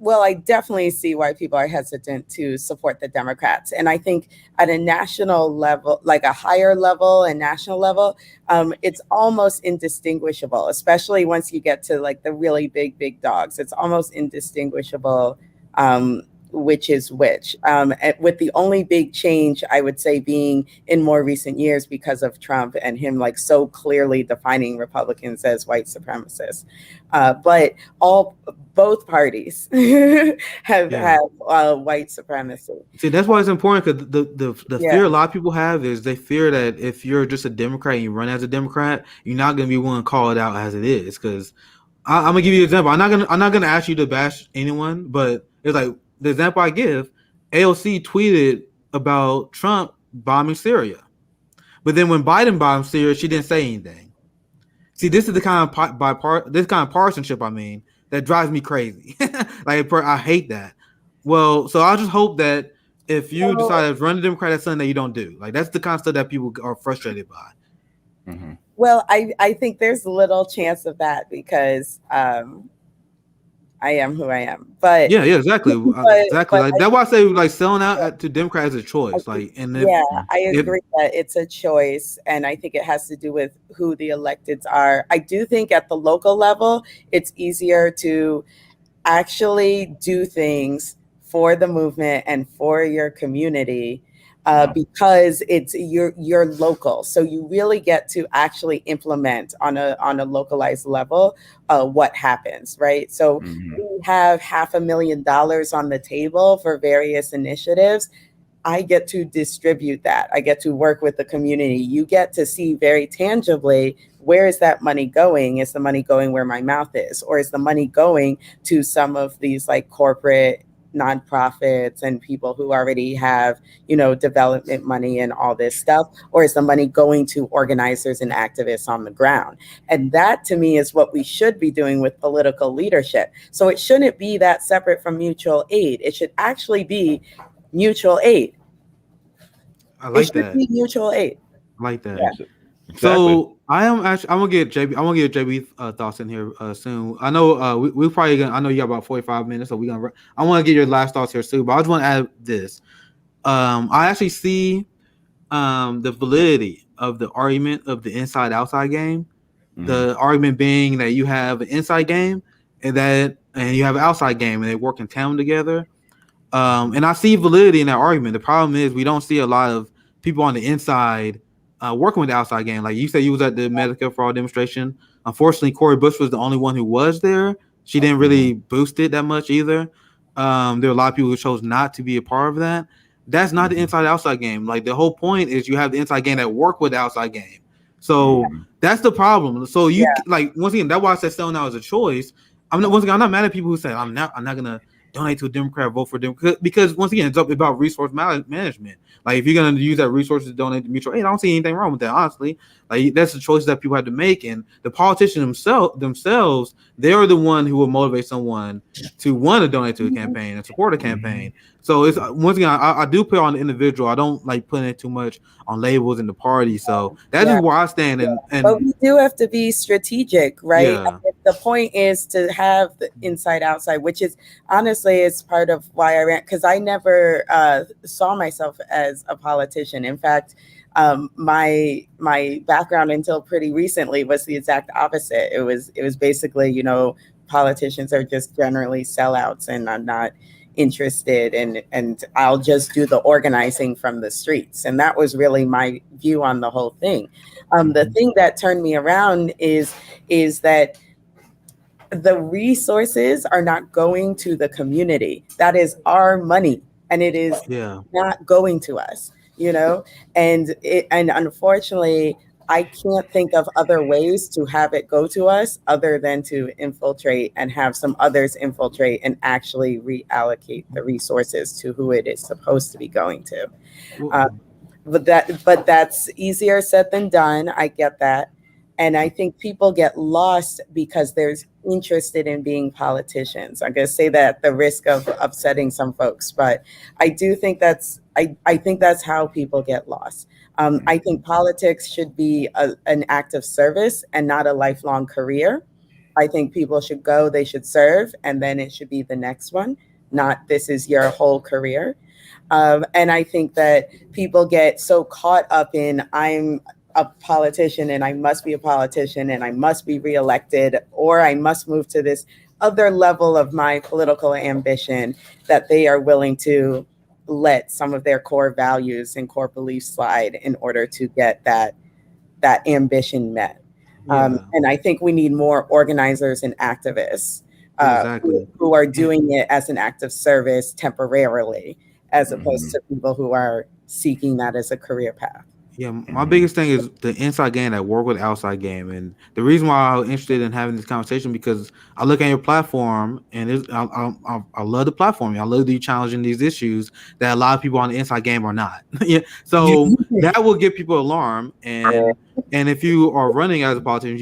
Well, I definitely see why people are hesitant to support the Democrats. And I think at a national level, like a higher level and national level, it's almost indistinguishable, especially once you get to like the really big dogs. It's almost indistinguishable which is which. With the only big change, I would say, being in more recent years because of Trump and him like so clearly defining Republicans as white supremacists. But both parties have white supremacy. See, that's why it's important, because the fear a lot of people have is they fear that if you're just a Democrat and you run as a Democrat, you're not going to be willing to call it out as it is. Because I'm gonna give you an example. I'm not gonna ask you to bash anyone, but it's like the example I give. AOC tweeted about Trump bombing Syria, but then when Biden bombed Syria, she didn't say anything. See, this is the kind of this kind of partisanship, I mean, that drives me crazy. Like, I hate that. Well, so I just hope that if you decide to run the Democrat, that's something that you don't do. Like, that's the kind of stuff that people are frustrated by. Mm-hmm. Well, I think there's little chance of that because I am who I am. But yeah, exactly. Exactly. Like, that's why I say like selling out to Democrats is a choice. Like, and I agree that it's a choice, and I think it has to do with who the electeds are. I do think at the local level, it's easier to actually do things for the movement and for your community. Because you're local, so you really get to actually implement on a localized level what happens, right? So we have $500,000 on the table for various initiatives. I get to distribute that. I get to work with the community. You get to see very tangibly, where is that money going? Is the money going where my mouth is, or is the money going to some of these like corporate nonprofits and people who already have, development money and all this stuff? Or is the money going to organizers and activists on the ground? And that, to me, is what we should be doing with political leadership. So it shouldn't be that separate from mutual aid. It should actually be mutual aid. I like it should that. Be mutual aid. I like that. Yeah. Exactly. So I'm gonna get JB thoughts in here soon. I know we probably gonna. I know you got about 45 minutes, so I want to get your last thoughts here soon. But I just want to add this. I actually see the validity of the argument of the inside-outside game. Mm-hmm. The argument being that you have an inside game and you have an outside game, and they work in tandem together. And I see validity in that argument. The problem is we don't see a lot of people on the inside working with the outside game. Like you said, you was at the Medicare for All demonstration. Unfortunately, Cori Bush was the only one who was there. She didn't really boost it that much either. There were a lot of people who chose not to be a part of that. That's not the inside-outside game. Like, the whole point is you have the inside game that work with the outside game. So that's the problem. So like, once again, that's why I said selling out is a choice. I'm not mad at people who say I'm not gonna donate to a Democrat, vote for Democrat, because once again, it's about resource management. Like, if you're going to use that resource to donate to mutual aid, I don't see anything wrong with that, honestly. Like, that's the choices that people have to make, and the politicians themselves, they're the one who will motivate someone to want to donate to a campaign and support a campaign. So it's, once again, I do put on the individual. I don't like putting it too much on labels in the party. So that's just where I stand. And but we do have to be strategic, right? Yeah. The point is to have the inside outside, which is honestly is part of why I ran, because I never saw myself as a politician. In fact, my background until pretty recently was the exact opposite. It was basically, politicians are just generally sellouts, and I'm not interested, and I'll just do the organizing from the streets. And that was really my view on the whole thing. The thing that turned me around is that the resources are not going to the community. That is our money, and it is not going to us, and unfortunately, I can't think of other ways to have it go to us other than to infiltrate and have some others infiltrate and actually reallocate the resources to who it is supposed to be going to. But that's easier said than done. I get that. And I think people get lost because they're interested in being politicians. I'm going to say that at the risk of upsetting some folks, but I do think I think that's how people get lost. I think politics should be an act of service and not a lifelong career. I think people should go, they should serve, and then it should be the next one, not this is your whole career. And I think that people get so caught up in I'm a politician and I must be a politician and I must be reelected or I must move to this other level of my political ambition that they are willing to let some of their core values and core beliefs slide in order to get that ambition met. And I think we need more organizers and activists Exactly. who are doing it as an act of service temporarily, as opposed to people who are seeking that as a career path. Yeah, my biggest thing is the inside game that work with outside game, and the reason why I'm interested in having this conversation because I look at your platform and I love the platform. I love you challenging these issues that a lot of people on the inside game are not. Yeah, so that will get people alarmed, and if you are running as a politician,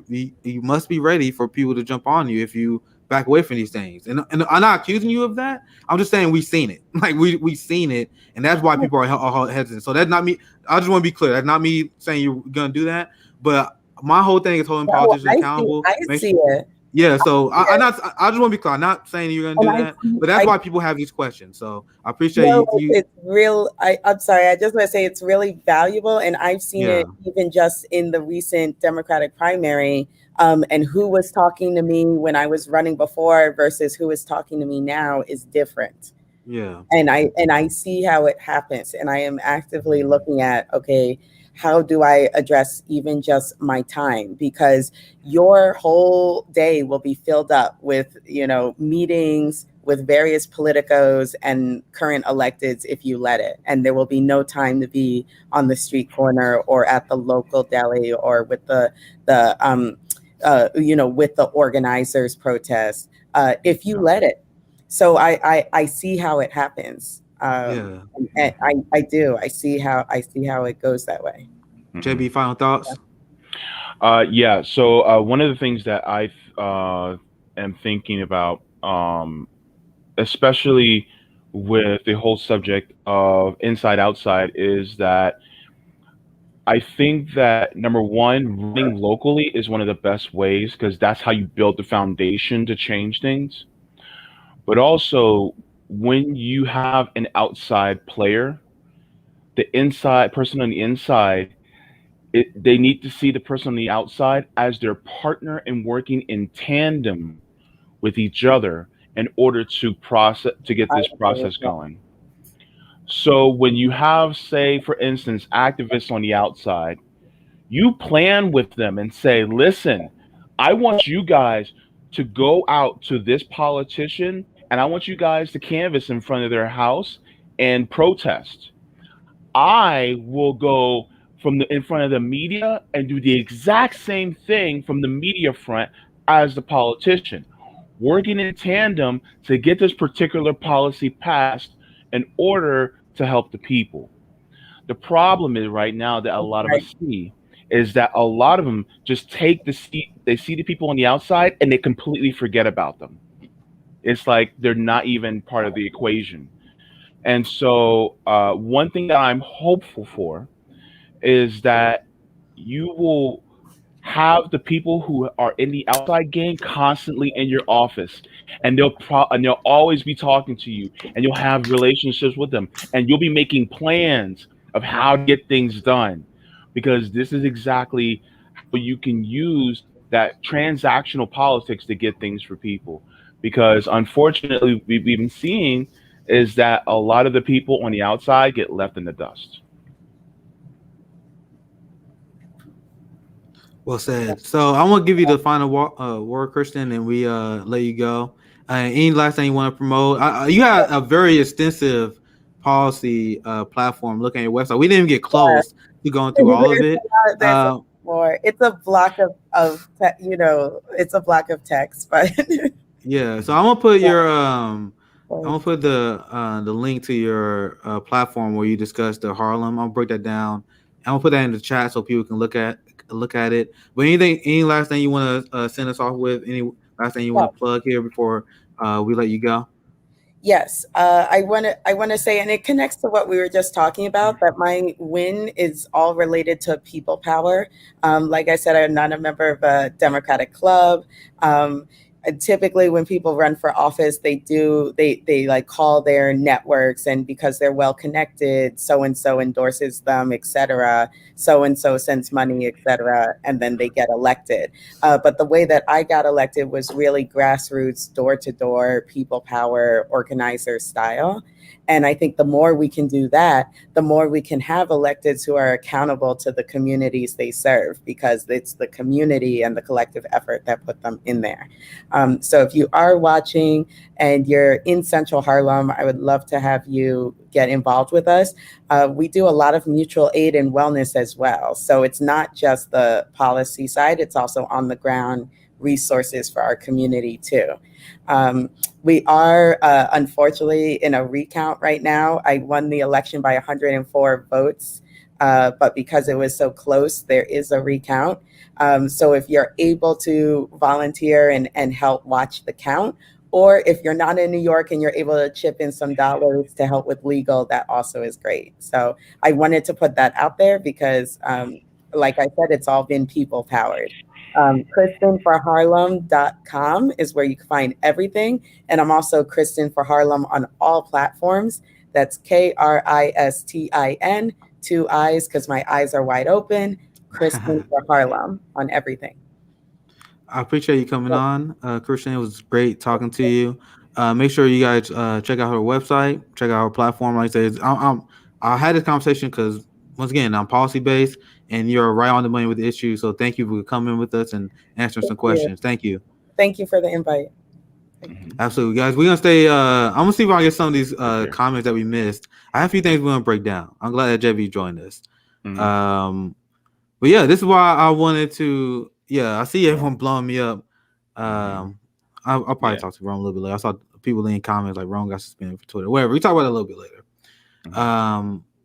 you must be ready for people to jump on you if you back away from these things. And I'm not accusing you of that. I'm just saying we've seen it. Like we've seen it, and that's why people are hesitant. So that's not me. I just want to be clear. That's not me saying you're gonna do that. But my whole thing is holding politicians accountable. I see it. Yeah. So I just want to be clear. I'm not saying you're gonna do that, but that's why people have these questions. So I appreciate you. It's real. I'm sorry. I just want to say it's really valuable, and I've seen it even just in the recent Democratic primary. And who was talking to me when I was running before versus who is talking to me now is different. Yeah. And I see how it happens. And I am actively looking at, okay, how do I address even just my time? Because your whole day will be filled up with, meetings with various politicos and current electeds if you let it. And there will be no time to be on the street corner or at the local deli or with with the organizers' protest, if you let it. So I see how it happens. And I do. I see how it goes that way. JB, final thoughts? Yeah. So one of the things that I am thinking about, especially with the whole subject of inside outside, is that I think that number one, running locally is one of the best ways because that's how you build the foundation to change things. But also, when you have an outside player, the inside person on the inside, they need to see the person on the outside as their partner and working in tandem with each other in order to get this process going. So when you have, say, for instance, activists on the outside, you plan with them and say, listen, I want you guys to go out to this politician and I want you guys to canvass in front of their house and protest. I will go in front of the media and do the exact same thing from the media front as the politician, working in tandem to get this particular policy passed in order to help the people. The problem is right now that a lot of us see is that a lot of them just take the seat. They see the people on the outside and they completely forget about them. It's like they're not even part of the equation. And so one thing that I'm hopeful for is that you will have the people who are in the outside game constantly in your office, and they'll always be talking to you, and you'll have relationships with them, and you'll be making plans of how to get things done, because this is exactly how you can use that transactional politics to get things for people. Because unfortunately, we've been seeing is that a lot of the people on the outside get left in the dust. Well said. So I'm gonna give you the final word, Kristin, and we let you go. Any last thing you want to promote? You had a very extensive policy platform. Looking at your website, we didn't even get close to going through all of it. It's a block of it's a block of text, but yeah. So I'm gonna put your I'm gonna put the link to your platform where you discuss the Harlem. I'll break that down. I'm gonna put that in the chat so people can look at it. But any last thing you want to send us off with? Any last thing you want to plug here before we let you go? Yes, I want to say, and it connects to what we were just talking about, that my win is all related to people power. Like I said, I'm not a member of a Democratic club. Typically, when people run for office, they like call their networks, and because they're well connected, so and so endorses them, etc. So and so sends money, etc., and then they get elected. But the way that I got elected was really grassroots, door to door, people power, organizer style. And I think the more we can do that, the more we can have electeds who are accountable to the communities they serve, because it's the community and the collective effort that put them in there. So if you are watching and you're in Central Harlem, I would love to have you get involved with us. We do a lot of mutual aid and wellness as well. So it's not just the policy side, it's also on the ground resources for our community too. We are unfortunately in a recount right now. I won the election by 104 votes, but because it was so close, there is a recount. So if you're able to volunteer and help watch the count, or if you're not in New York and you're able to chip in some dollars to help with legal, that also is great. So I wanted to put that out there because, like I said, it's all been people powered. KristinForHarlem.com is where you can find everything. And I'm also Kristin for Harlem on all platforms. That's KRISTIN, 2 eyes, because my eyes are wide open. Kristin for Harlem on everything. I appreciate you coming on, Kristin. It was great talking to you. Make sure you guys check out her website, check out her platform. Like I said, I had this conversation because, once again, I'm policy based, and you're right on the money with the issue. So thank you for coming with us and answering some questions. Thank you. Thank you for the invite. Absolutely, guys. We're gonna stay. I'm gonna see if I can get some of these comments that we missed. I have a few things we're gonna break down. I'm glad that JB joined us. But yeah, this is why I wanted to. Yeah, I see everyone blowing me up. I'll probably talk to Ron a little bit later. I saw people leaving comments like Ron got suspended for Twitter. Whatever. We talk about it a little bit later.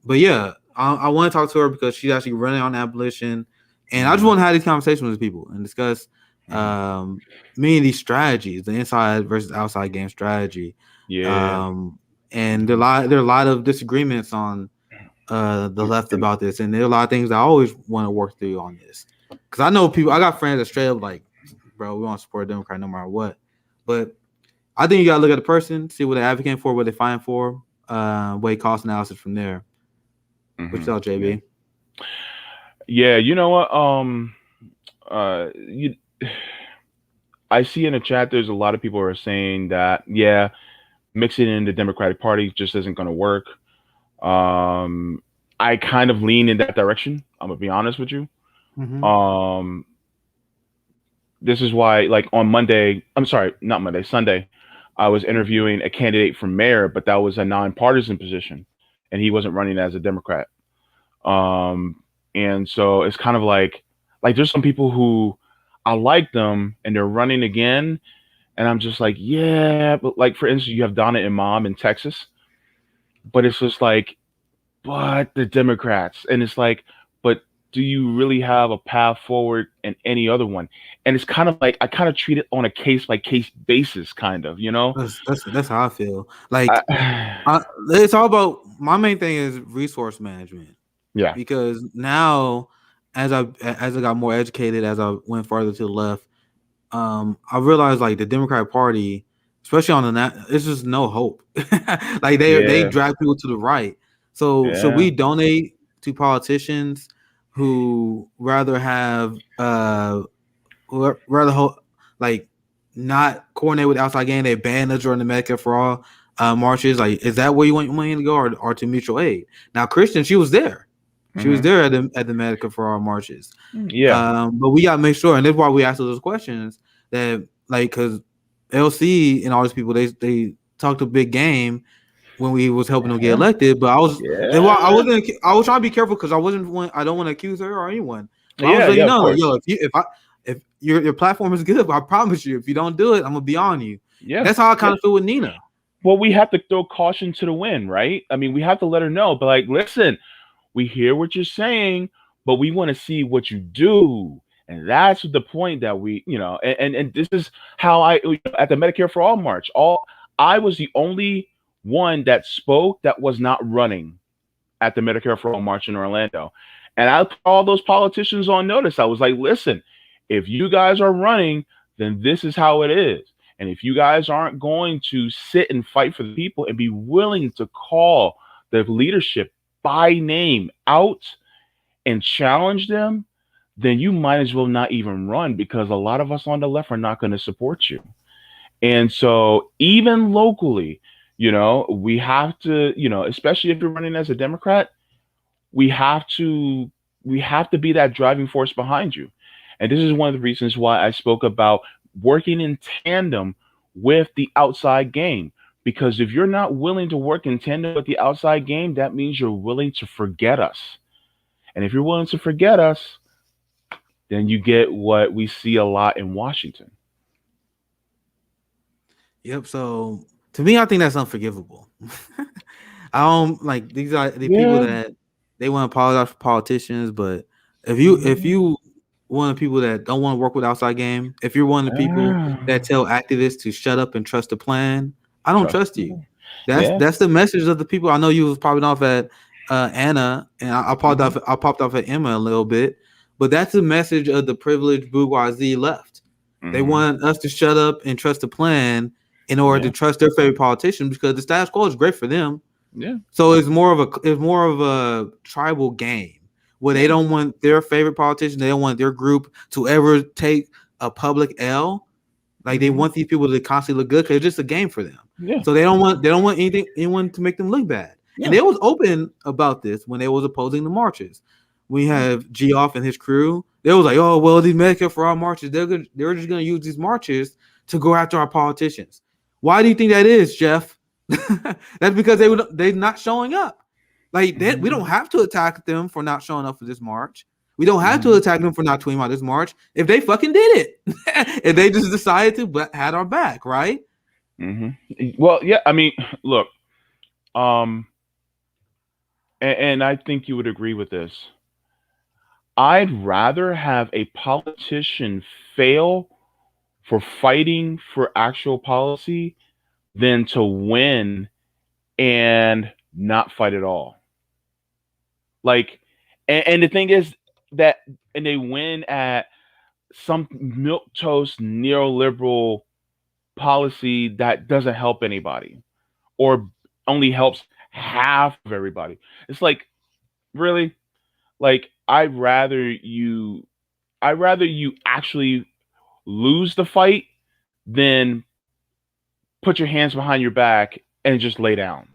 But yeah, I want to talk to her because she's actually running on Abolition, and I just want to have these conversations with people and discuss many of these strategies, the inside versus outside game strategy. And there are a lot of disagreements on the left about this, and there are a lot of things I always want to work through on this, because I know people. I got friends that straight up like, bro, we want to support a Democrat no matter what. But I think you gotta look at the person, see what they're advocating for, what they're fighting for, weigh cost analysis from there. What you thought, JB? Yeah, you know what? I see in the chat there's a lot of people who are saying that mixing in the Democratic Party just isn't going to work. I kind of lean in that direction. I'm gonna be honest with you. This is why, like on Monday, Sunday, I was interviewing a candidate for mayor, but that was a nonpartisan position, and he wasn't running as a Democrat. And so it's kind of like there's some people who I like them and they're running again, and I'm just like, yeah, but like for instance, you have Donna Imam in Texas, but it's just like, but the Democrats, and it's like, but do you really have a path forward in any other one? And it's kind of like I kind of treat it on a case by case basis, kind of, you know. That's how I feel. Like it's all about, my main thing is resource management. Yeah. Because now, as I got more educated, as I went farther to the left, I realized like the Democratic Party, especially on the it's just no hope. Like they drag people to the right. So should we donate to politicians who rather have like not coordinate with outside game? They ban us during the Medicare for All marches. Like, is that where you want money to go, or to mutual aid? Now, Kristin, she was there. She was there at the Medicare for All marches. But we gotta make sure, and that's why we asked those questions, that like, because LC and all these people, they talked a big game when we was helping them get elected. But I was trying to be careful because I don't want to accuse her or anyone. But I was letting you know, like, yo, if your platform is good, but I promise you, if you don't do it, I'm gonna be on you. Yeah, that's how I kind of feel with Nina. Well, we have to throw caution to the wind, right? I mean, we have to let her know, but like, listen, we hear what you're saying, but we want to see what you do. And that's the point that we, and this is how at the Medicare for All march, I was the only one that spoke that was not running at the Medicare for All March in Orlando. And I put all those politicians on notice. I was like, listen, if you guys are running, then this is how it is. And if you guys aren't going to sit and fight for the people and be willing to call the leadership by name out and challenge them, then you might as well not even run, because a lot of us on the left are not going to support you. And so even locally, we have to, especially if you're running as a Democrat, we have to be that driving force behind you. And this is one of the reasons why I spoke about working in tandem with the outside game. Because if you're not willing to work in tandem with the outside game, that means you're willing to forget us. And if you're willing to forget us, then you get what we see a lot in Washington. Yep. So to me, I think that's unforgivable. I don't like these are the people that they want to apologize for politicians, but if you one of the people that don't want to work with outside game, if you're one of the people that tell activists to shut up and trust the plan, I don't trust you. That's the message of the people. I know you was popping off at Anna, and I popped off at Emma a little bit, but that's the message of the privileged bourgeoisie left. They want us to shut up and trust the plan in order to trust their favorite politician, because the status quo is great for them. Yeah. So it's more of a tribal game where they don't want their favorite politician, they don't want their group to ever take a public L. Like they want these people to constantly look good, because it's just a game for them. Yeah. So they don't want anyone to make them look bad. Yeah. And they was open about this when they was opposing the marches. We have Geoff and his crew. They was like, oh well, these Medicare for All marches, they're just gonna use these marches to go after our politicians. Why do you think that is, Jeff? That's because they're not showing up. Like we don't have to attack them for not showing up for this march. We don't have to attack them for not tweeting about this march if they fucking did it. If they just decided to, but had our back, right? Well, yeah. I mean, look, and I think you would agree with this. I'd rather have a politician fail for fighting for actual policy than to win and not fight at all. Like, and the thing is that, and they win at some milquetoast neoliberal policy that doesn't help anybody, or only helps half of everybody. It's like, really? Like, I'd rather you actually lose the fight than put your hands behind your back and just lay down.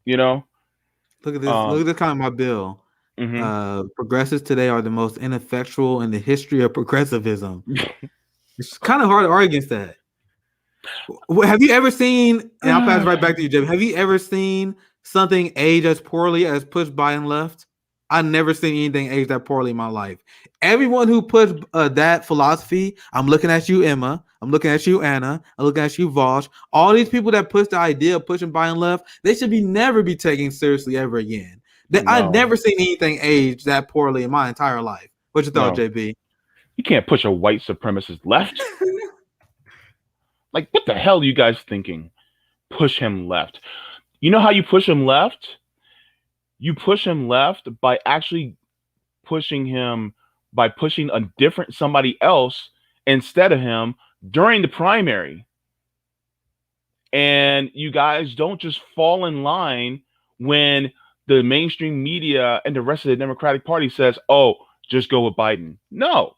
Look at this. Look at the kind of my bill. Progressives today are the most ineffectual in the history of progressivism. It's kind of hard to argue against that. Have you ever seen, and I'll pass right back to you, Jim. Have you ever seen something age as poorly as pushed by and left? I've never seen anything age that poorly in my life. Everyone who puts that philosophy, I'm looking at you, Emma. I'm looking at you, Anna. I'm looking at you, Vosh. All these people that push the idea of pushing by and left, they should never be taken seriously ever again. I've never seen anything age that poorly in my entire life. What you thought, JB? You can't push a white supremacist left. Like, what the hell are you guys thinking? Push him left. You know how you push him left? You push him left by actually pushing him, by pushing a different somebody else instead of him during the primary. And you guys don't just fall in line when the mainstream media and the rest of the Democratic Party says, oh, just go with Biden. No.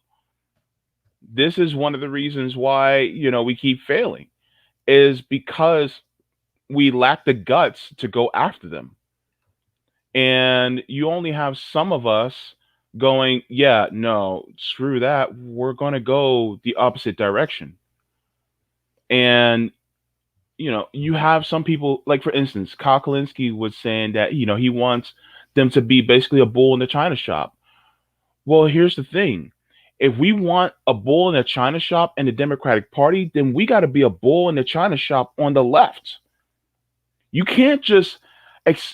This is one of the reasons why, we keep failing, is because we lack the guts to go after them. And you only have some of us going, yeah, no, screw that. We're going to go the opposite direction. And, you have some people, like, for instance, Kyle Kalinske was saying that, he wants them to be basically a bull in the china shop. Well, here's the thing. If we want a bull in the china shop in the Democratic Party, then we got to be a bull in the china shop on the left. You can't just,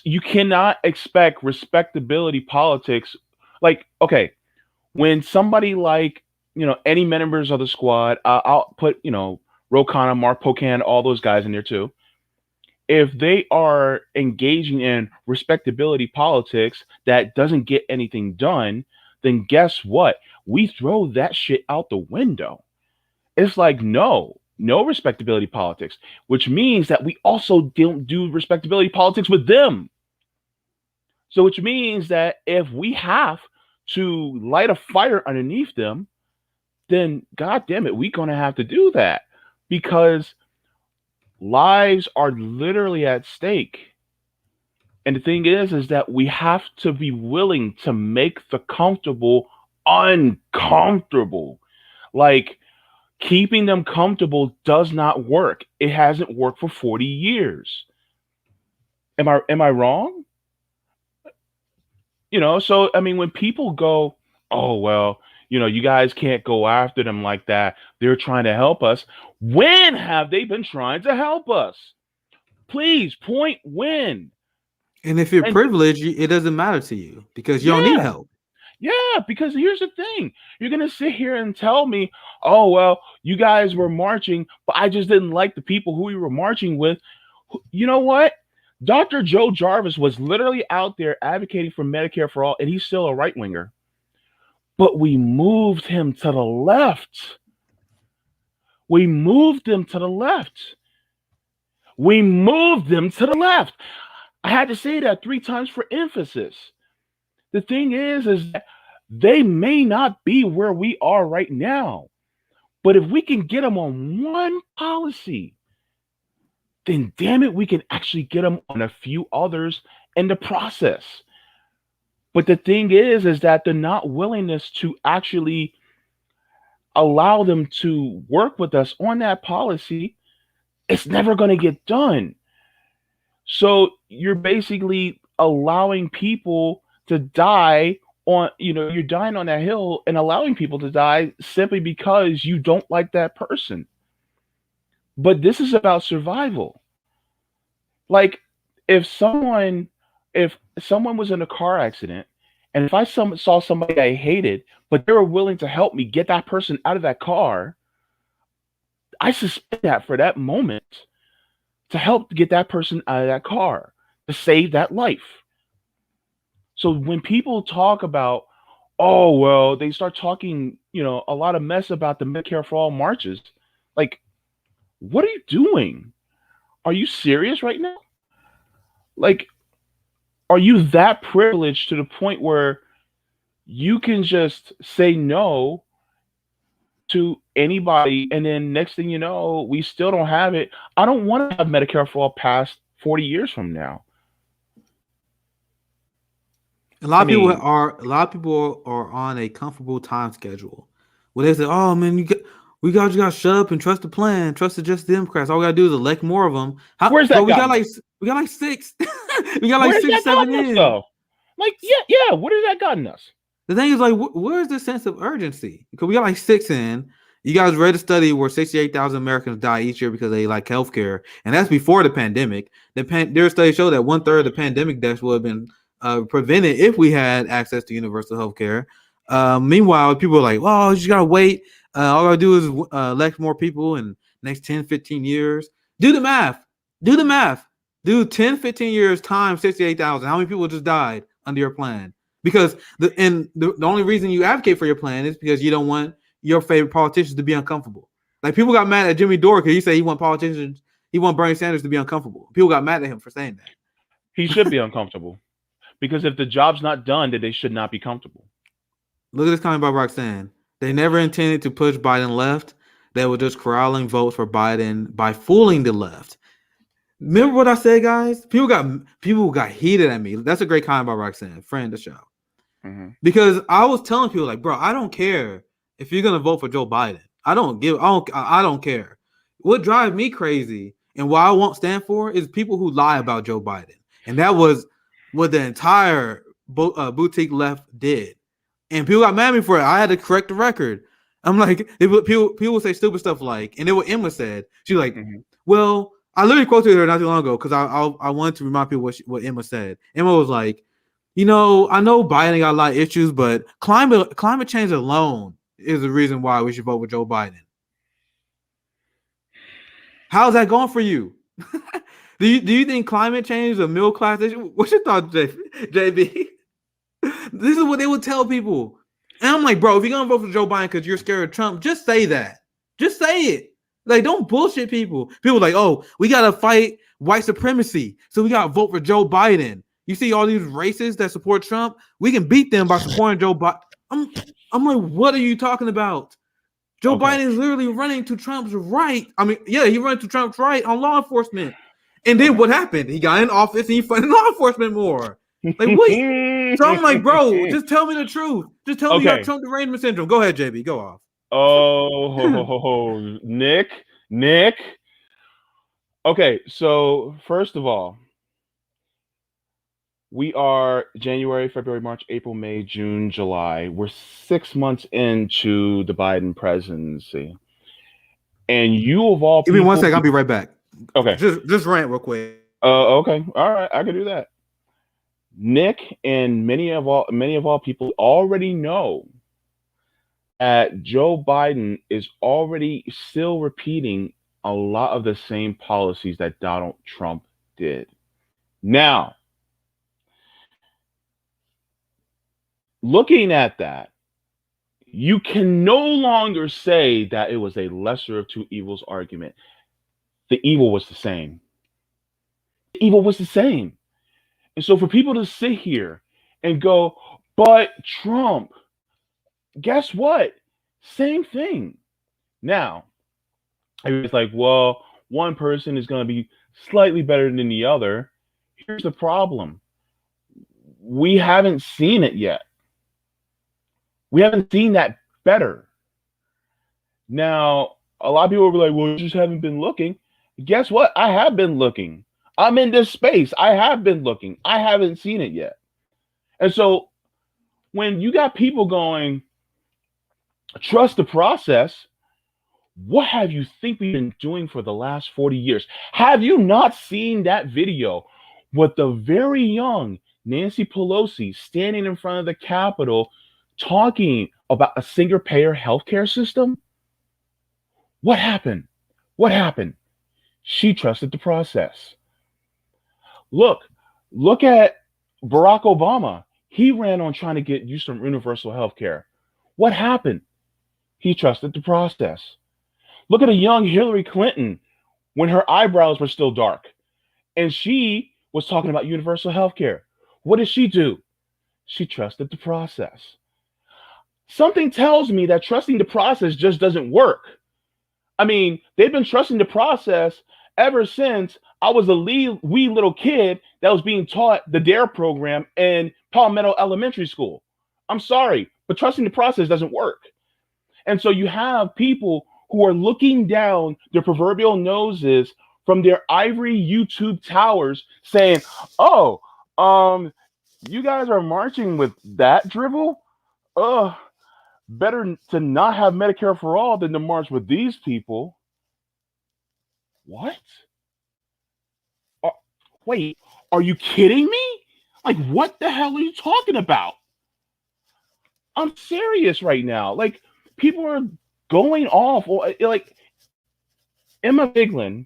you cannot expect respectability politics. Like, okay, when somebody like, any members of the squad, I'll put, Ro Khanna, Mark Pocan, all those guys in there too. If they are engaging in respectability politics that doesn't get anything done, then guess what? We throw that shit out the window. It's like, no respectability politics, which means that we also don't do respectability politics with them. So, which means that if we have to light a fire underneath them, then God damn it, we're going to have to do that because lives are literally at stake. And the thing is that we have to be willing to make the comfortable uncomfortable. Like, keeping them comfortable does not work. It hasn't worked for 40 years. Am I wrong? So I mean, when people go, oh well, you guys can't go after them like that. They're trying to help us. When have they been trying to help us? Please point when. And if you're privileged, it doesn't matter to you because you don't need help. Yeah, because here's the thing. You're going to sit here and tell me, oh, well, you guys were marching, but I just didn't like the people who we were marching with. You know what? Dr. Joe Jarvis was literally out there advocating for Medicare for all, and he's still a right-winger. But we moved him to the left. We moved them to the left. We moved them to the left. I had to say that 3 times for emphasis. The thing is that they may not be where we are right now. But if we can get them on one policy, then damn it, we can actually get them on a few others in the process. But the thing is that the not willingness to actually allow them to work with us on that policy, it's never going to get done. So you're basically allowing people to die on, you're dying on that hill and allowing people to die simply because you don't like that person. But this is about survival. Like if someone was in a car accident and if I saw somebody I hated, but they were willing to help me get that person out of that car, I suspect that for that moment to help get that person out of that car, to save that life. So when people talk about, oh, well, they start talking, a lot of mess about the Medicare for All marches. Like, what are you doing? Are you serious right now? Like, are you that privileged to the point where you can just say no to anybody and then next thing you know, we still don't have it? I don't want to have Medicare for All past 40 years from now. A lot of people are on a comfortable time schedule where they say, "Oh man, we got to shut up and trust the plan, trust the just Democrats. All we got to do is elect more of them." Where's that? We got like 6. We got like 6, 7 in. Like yeah. What has that gotten us? The thing is, like, where's the sense of urgency? Because we got like 6 in. You guys read a study where 68,000 Americans die each year because they like healthcare, and that's before the pandemic. Their study showed that 1/3 of the pandemic deaths would have been prevented if we had access to universal health care. Meanwhile, people are like, well, you just gotta wait. All I gotta do is elect more people in the next 10, 15 years. Do the math. Do 10, 15 years times 68,000. How many people just died under your plan? Because the only reason you advocate for your plan is because you don't want your favorite politicians to be uncomfortable. Like people got mad at Jimmy Dore because he said he want Bernie Sanders to be uncomfortable. People got mad at him for saying that. He should be uncomfortable. Because if the job's not done, then they should not be comfortable. Look at this comment by Roxanne. They never intended to push Biden left. They were just corralling votes for Biden by fooling the left. Remember what I said, guys? People got heated at me. That's a great comment by Roxanne, friend of the show. Mm-hmm. Because I was telling people, like, bro, I don't care if you're gonna vote for Joe Biden. I don't care. What drives me crazy and what I won't stand for is people who lie about Joe Biden. And that was what the entire boutique left did. And people got mad at me for it. I had to correct the record. I'm like, people say stupid stuff like, and then what Emma said, she's like, well, I literally quoted her not too long ago because I wanted to remind people what Emma said. Emma was like, I know Biden got a lot of issues, but climate change alone is the reason why we should vote with Joe Biden. How's that going for you? Do you think climate change is a middle class issue? What's your thought, JB? This is what they would tell people. And I'm like, bro, if you're going to vote for Joe Biden because you're scared of Trump, just say that. Just say it. Like, don't bullshit people. People like, oh, we got to fight white supremacy, so we got to vote for Joe Biden. You see all these racists that support Trump? We can beat them by supporting Joe Biden. I'm like, what are you talking about? Joe Biden is literally running to Trump's right. I mean, yeah, he ran to Trump's right on law enforcement. And then what happened? He got in office and he funded law enforcement more. Like, wait. So I'm like, bro, just tell me the truth. Just tell me you got Trump derangement syndrome. Go ahead, JB. Go off. Oh, Nick. Okay, so first of all, we are January, February, March, April, May, June, July. We're 6 months into the Biden presidency. And you of all people... Give me 1 second. I'll be right back. Okay. Just rant real quick. Okay. All right. I can do that. Nick and many of all people already know that Joe Biden is already still repeating a lot of the same policies that Donald Trump did. Now, looking at that, you can no longer say that it was a lesser of two evils argument. The evil was the same. The evil was the same. And so for people to sit here and go, but Trump, guess what? Same thing. Now, it's like, well, one person is going to be slightly better than the other. Here's the problem. We haven't seen it yet. We haven't seen that better. Now, a lot of people will be like, well, you just haven't been looking. Guess what? I have been looking. I'm in this space. I have been looking. I haven't seen it yet. And so when you got people going, trust the process, what have you think we've been doing for the last 40 years? Have you not seen that video with the very young Nancy Pelosi standing in front of the Capitol talking about a single-payer healthcare system? What happened? What happened? She trusted the process. Look at Barack Obama. He ran on trying to get you some universal healthcare. What happened? He trusted the process. Look at a young Hillary Clinton when her eyebrows were still dark and she was talking about universal healthcare. What did she do? She trusted the process. Something tells me that trusting the process just doesn't work. I mean, they've been trusting the process ever since I was a wee little kid that was being taught the DARE program in Palmetto Elementary School. I'm sorry, but trusting the process doesn't work. And so you have people who are looking down their proverbial noses from their ivory YouTube towers saying, oh, you guys are marching with that drivel? Better to not have Medicare for all than to march with these people. What? Wait, are you kidding me? Like, what the hell are you talking about? I'm serious right now. Like, people are going off. Like, Emma Vigeland,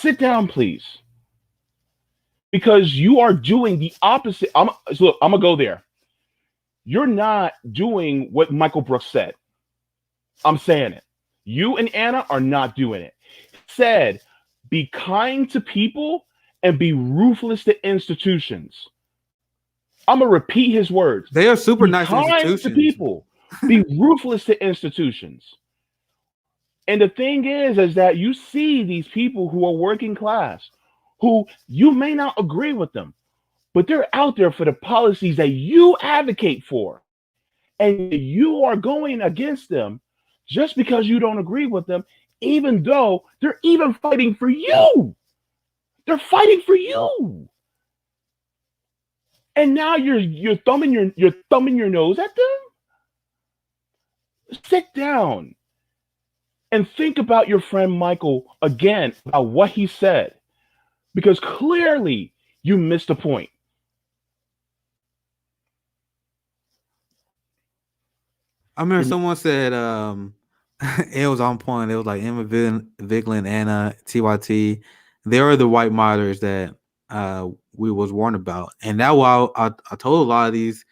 sit down, please. Because you are doing the opposite. Look, I'm going to go there. You're not doing what Michael Brooks said. I'm saying it. You and Anna are not doing it. He said, be kind to people and be ruthless to institutions. I'm going to repeat his words. They are super nice institutions. To people. Be ruthless to institutions. And the thing is that you see these people who are working class, who you may not agree with them, but they're out there for the policies that you advocate for. And you are going against them just because you don't agree with them, even though they're even fighting for you. They're fighting for you. And now you're thumbing your nose at them? Sit down and think about your friend Michael again, about what he said, because clearly you missed the point. I remember someone said, it was on point. It was like Emma Vigeland, Anna, TYT. They were the white martyrs that we was warned about. And that while I told a lot of these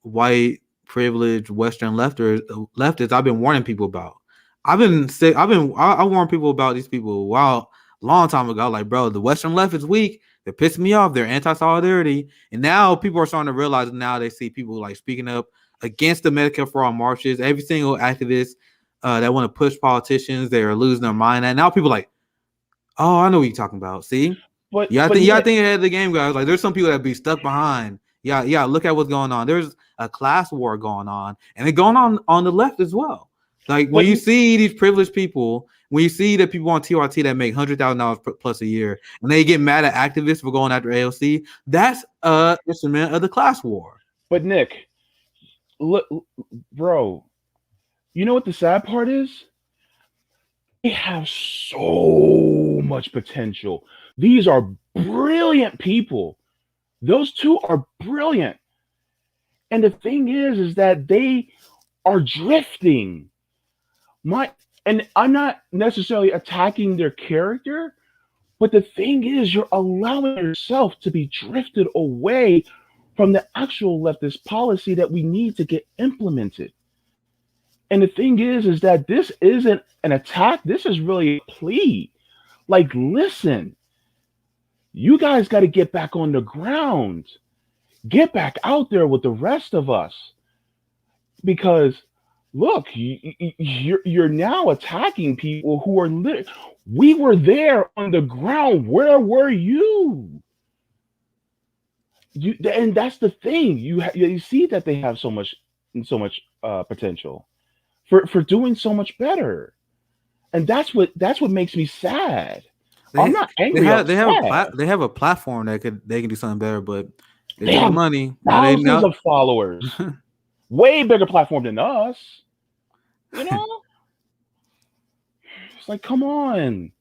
white privileged Western leftists I've been warning people about. I warned people about these people a while, long time ago. Like, bro, the Western left is weak. They're pissing me off. They're anti-solidarity. And now people are starting to realize, now they see people like speaking up against the Medicare for All marches. Every single activist that want to push politicians, they are losing their mind. And now people are like, oh, I know what you're talking about. See? I think ahead of the game, guys. Like, there's some people that be stuck behind. Yeah, look at what's going on. There's a class war going on, and it's going on the left as well. Like, when you see these privileged people, when you see that people on TRT that make $100,000 plus a year, and they get mad at activists for going after AOC, that's a instrument of the class war. But Nick, look, bro, you know what the sad part is? They have so much potential. These are brilliant people. Those two are brilliant. And the thing is that they are drifting. And I'm not necessarily attacking their character, but the thing is, you're allowing yourself to be drifted away from the actual leftist policy that we need to get implemented. And the thing is that this isn't an attack. This is really a plea. Like, listen, you guys got to get back on the ground. Get back out there with the rest of us. Because, look, you're now attacking people who are we were there on the ground. Where were you? And that's the thing. You see that they have so much potential for doing so much better, and that's what makes me sad. I'm not angry. They have a platform that they can do something better, but they have money. Thousands of followers, way bigger platform than us. You know, it's like, come on.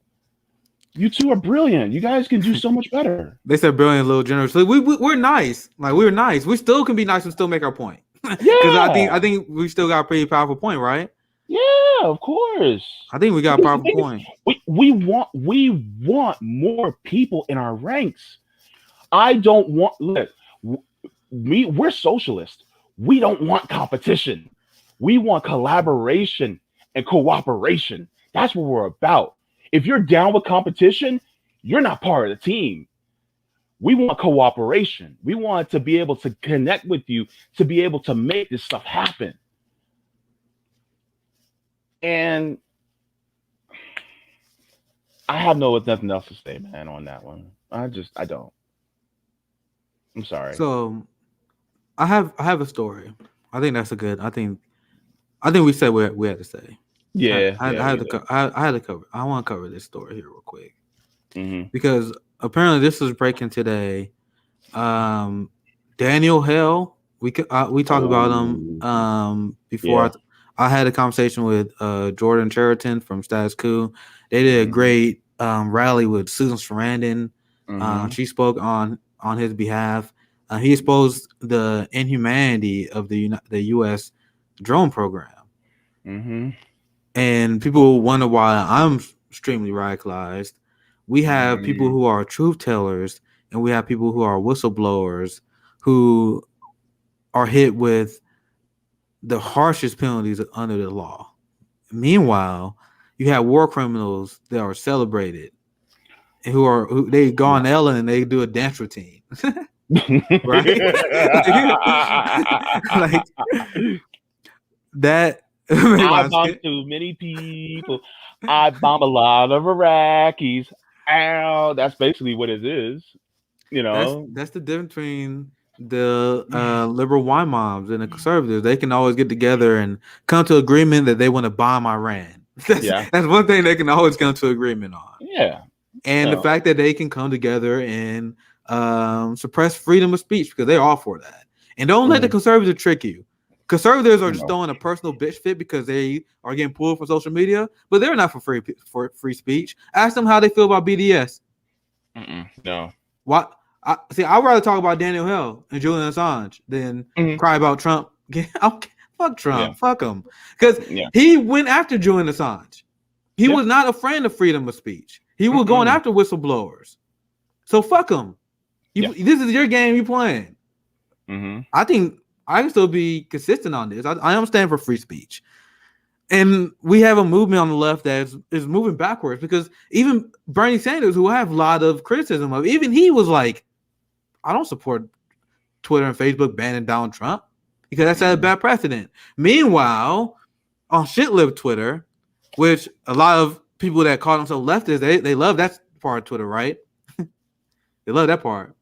You two are brilliant. You guys can do so much better. They said brilliant, a little generous. We're nice. Like, we're nice. We still can be nice and still make our point. Yeah. Because I think we still got a pretty powerful point, right? Yeah, of course. I think we got a powerful point. We want more people in our ranks. I don't want we're socialists. We don't want competition. We want collaboration and cooperation. That's what we're about. If you're down with competition, you're not part of the team. We want cooperation. We want to be able to connect with you, to be able to make this stuff happen. And I have nothing else to say, man, on that one. I don't. I'm sorry. So I have a story. I think that's a good. I think we said what we had to say. Yeah, I had to cover. I want to cover this story here real quick, because apparently this was breaking today. Daniel Hale, we talked about him before. Yeah. I had a conversation with Jordan Cheriton from Status Quo. They did a great rally with Susan Sarandon. She spoke on his behalf. He exposed the inhumanity of the U.S. drone program. And people wonder why I'm extremely radicalized. We have people who are truth tellers, and we have people who are whistleblowers who are hit with the harshest penalties under the law. Meanwhile, you have war criminals that are celebrated and who they go on Ellen and they do a dance routine. Right? Like that. I bombed too many people. I bomb a lot of Iraqis. Ow, that's basically what it is. You know, that's the difference between the liberal wine moms and the conservatives. They can always get together and come to agreement that they want to bomb Iran. That's one thing they can always come to agreement on. Yeah. And the fact that they can come together and suppress freedom of speech, because they're all for that. And don't let the conservatives trick you. Conservatives are just throwing a personal bitch fit because they are getting pulled from social media, but they're not for free speech. Ask them how they feel about BDS. No. What? I'd rather talk about Daniel Hale and Julian Assange than cry about Trump. Fuck Trump. Yeah. Fuck him. Because Yeah. he went after Julian Assange. He Yeah. was not a friend of freedom of speech. He was going after whistleblowers. So fuck him. This is your game you playing. I think I can still be consistent on this. I am standing for free speech. And we have a movement on the left that is moving backwards, because even Bernie Sanders, who I have a lot of criticism of, even he was like, I don't support Twitter and Facebook banning Donald Trump because that's a bad precedent. Meanwhile, on shitlib Twitter, which a lot of people that call themselves leftists, they love that part of Twitter, right? They love that part.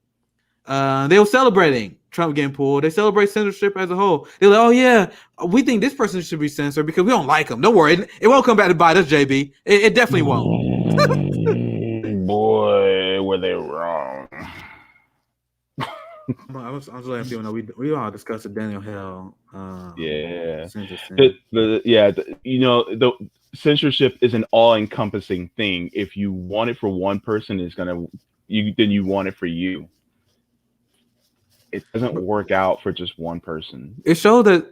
They were celebrating Trump getting pulled. They celebrate censorship as a whole. They're like, oh yeah, we think this person should be censored because we don't like him. Don't worry, it won't come back to bite us, JB. It definitely won't. Boy, were they wrong. I was letting people know we all discussed the Daniel Hill. The censorship is an all-encompassing thing. If you want it for one person, then you want it for you. It doesn't work out for just one person. It shows that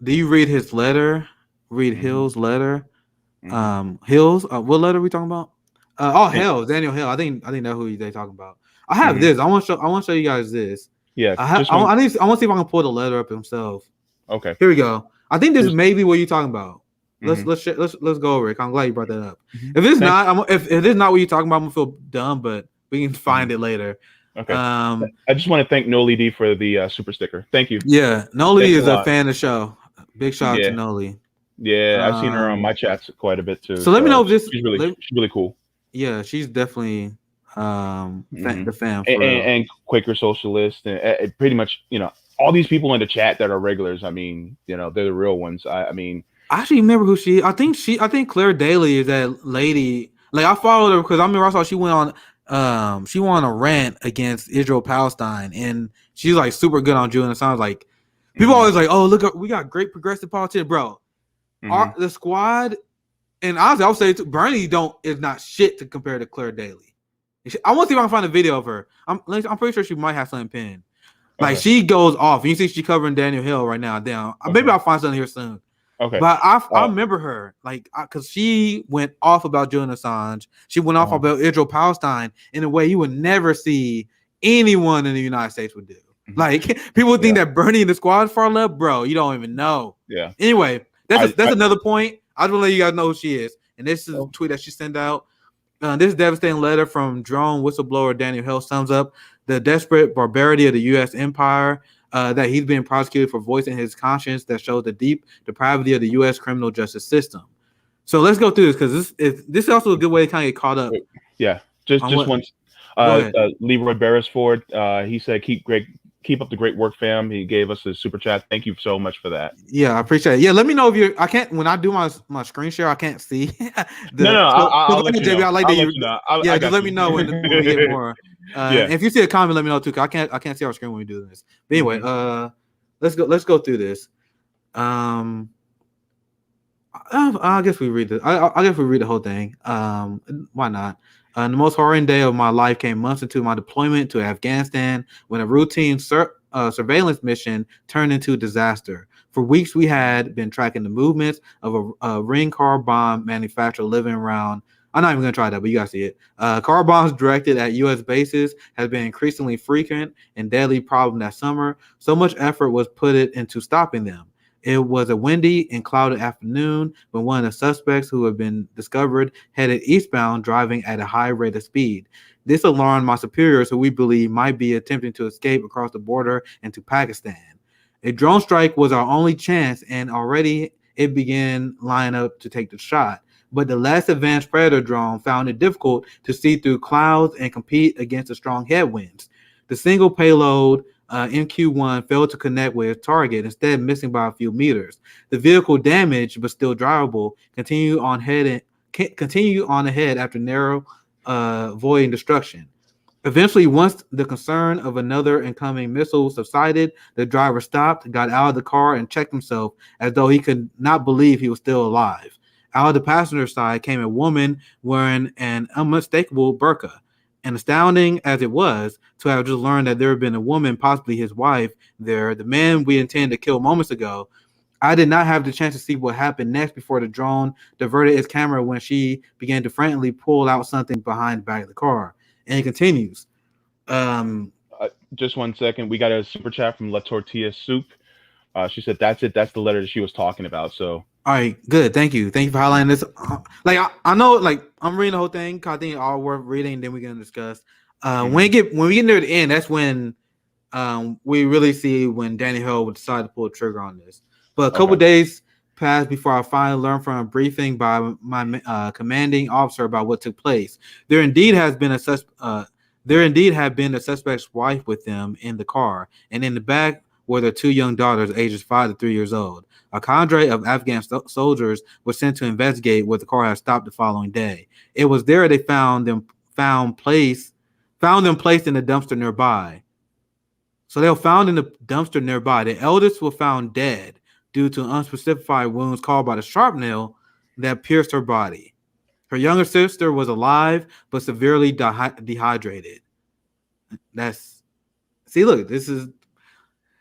do you read his letter? Read Hill's letter. Hill's what letter are we talking about? Hill's Daniel Hill. I think that's who they talking about. I have this. I want to show you guys this. Yeah. I want to see if I can pull the letter up himself. Okay. Here we go. I think this may be what you're talking about. Let's go over it. I'm glad you brought that up. If it's not, if it's not what you're talking about, I'm gonna feel dumb, but we can find it later. Okay. I just want to thank Noli D for the super sticker. Thank you. Yeah, Noli is a fan of the show. Big shout out to Noli. Yeah, I've seen her on my chats quite a bit too. So let me know if this. She's really cool. Yeah, she's definitely the fan. And Quaker Socialist, and pretty much all these people in the chat that are regulars. I mean, they're the real ones. I actually remember who she. I think Claire Daly is that lady. Like I followed her because I remember I saw she went on a rant against Israel Palestine, and she's like super good on Julian Assange. Like people always like, oh look, we got great progressive politicians, bro. The squad, and honestly, I'll say Bernie is not shit to compare to Claire Daly. I want to see if I can find a video of her. I'm pretty sure she might have something pinned. Like she goes off. You see, she's covering Daniel Hill right now. Down. Maybe I'll find something here soon. Okay. But I remember her because she went off about Julian Assange. She went off about Israel Palestine in a way you would never see anyone in the United States would do. Like people think that Bernie and the squad far left, bro. You don't even know. Yeah. Anyway, that's another point. I just want to let you guys know who she is. And this is a tweet that she sent out. This devastating letter from drone whistleblower Daniel Hill sums up the desperate barbarity of the U.S. empire. That he's being prosecuted for voicing his conscience that shows the deep depravity of the U.S. criminal justice system. So let's go through this because this is also a good way to kind of get caught up. Yeah, just once. Leroy Beresford, he said, keep up the great work, fam. He gave us a super chat. Thank you so much for that. Yeah, I appreciate it. Yeah, let me know if I can't when I do my screen share, I can't see. I'll let you know. I like that. Just let me know when we get more. And if you see a comment, let me know too. Cause I can't see our screen when we do this. But anyway, let's go through this. I guess we read this. I guess we read the whole thing. Why not? The most horrendous day of my life came months into my deployment to Afghanistan when a routine surveillance mission turned into disaster. For weeks, we had been tracking the movements of a ring car bomb manufacturer living around. I'm not even going to try that, but you guys see it. Car bombs directed at U.S. bases has been increasingly frequent and deadly problem that summer. So much effort was put into stopping them. It was a windy and clouded afternoon when one of the suspects who had been discovered headed eastbound, driving at a high rate of speed. This alarmed my superiors, who we believe might be attempting to escape across the border into Pakistan. A drone strike was our only chance, and already it began lining up to take the shot. But the less advanced Predator drone found it difficult to see through clouds and compete against the strong headwinds. The single payload MQ-1 failed to connect with its target, instead missing by a few meters. The vehicle, damaged but still drivable, continued on ahead after narrow, avoiding destruction. Eventually, once the concern of another incoming missile subsided, the driver stopped, got out of the car, and checked himself as though he could not believe he was still alive. Out of the passenger side came a woman wearing an unmistakable burqa. And astounding as it was to have just learned that there had been a woman, possibly his wife, there, the man we intended to kill moments ago, I did not have the chance to see what happened next before the drone diverted its camera when she began to frantically pull out something behind the back of the car. And it continues. Just 1 second. We got a super chat from La Tortilla Soup. She said, "That's it. That's the letter that she was talking about." So, all right, good. Thank you. Thank you for highlighting this. Like I know, like I'm reading the whole thing. I think it's all worth reading. Then we're gonna discuss. When we get near the end, that's when we really see when Danny Hill would decide to pull the trigger on this. But a couple days passed before I finally learned from a briefing by my commanding officer about what took place. There indeed had been a suspect's wife with them in the car, and in the back were their two young daughters, ages 5 to 3 years old. A cadre of Afghan soldiers was sent to investigate where the car had stopped the following day. It was there they found them placed in a dumpster nearby. So they were found in the dumpster nearby. The eldest was found dead due to unspecified wounds caused by the shrapnel that pierced her body. Her younger sister was alive but severely dehydrated.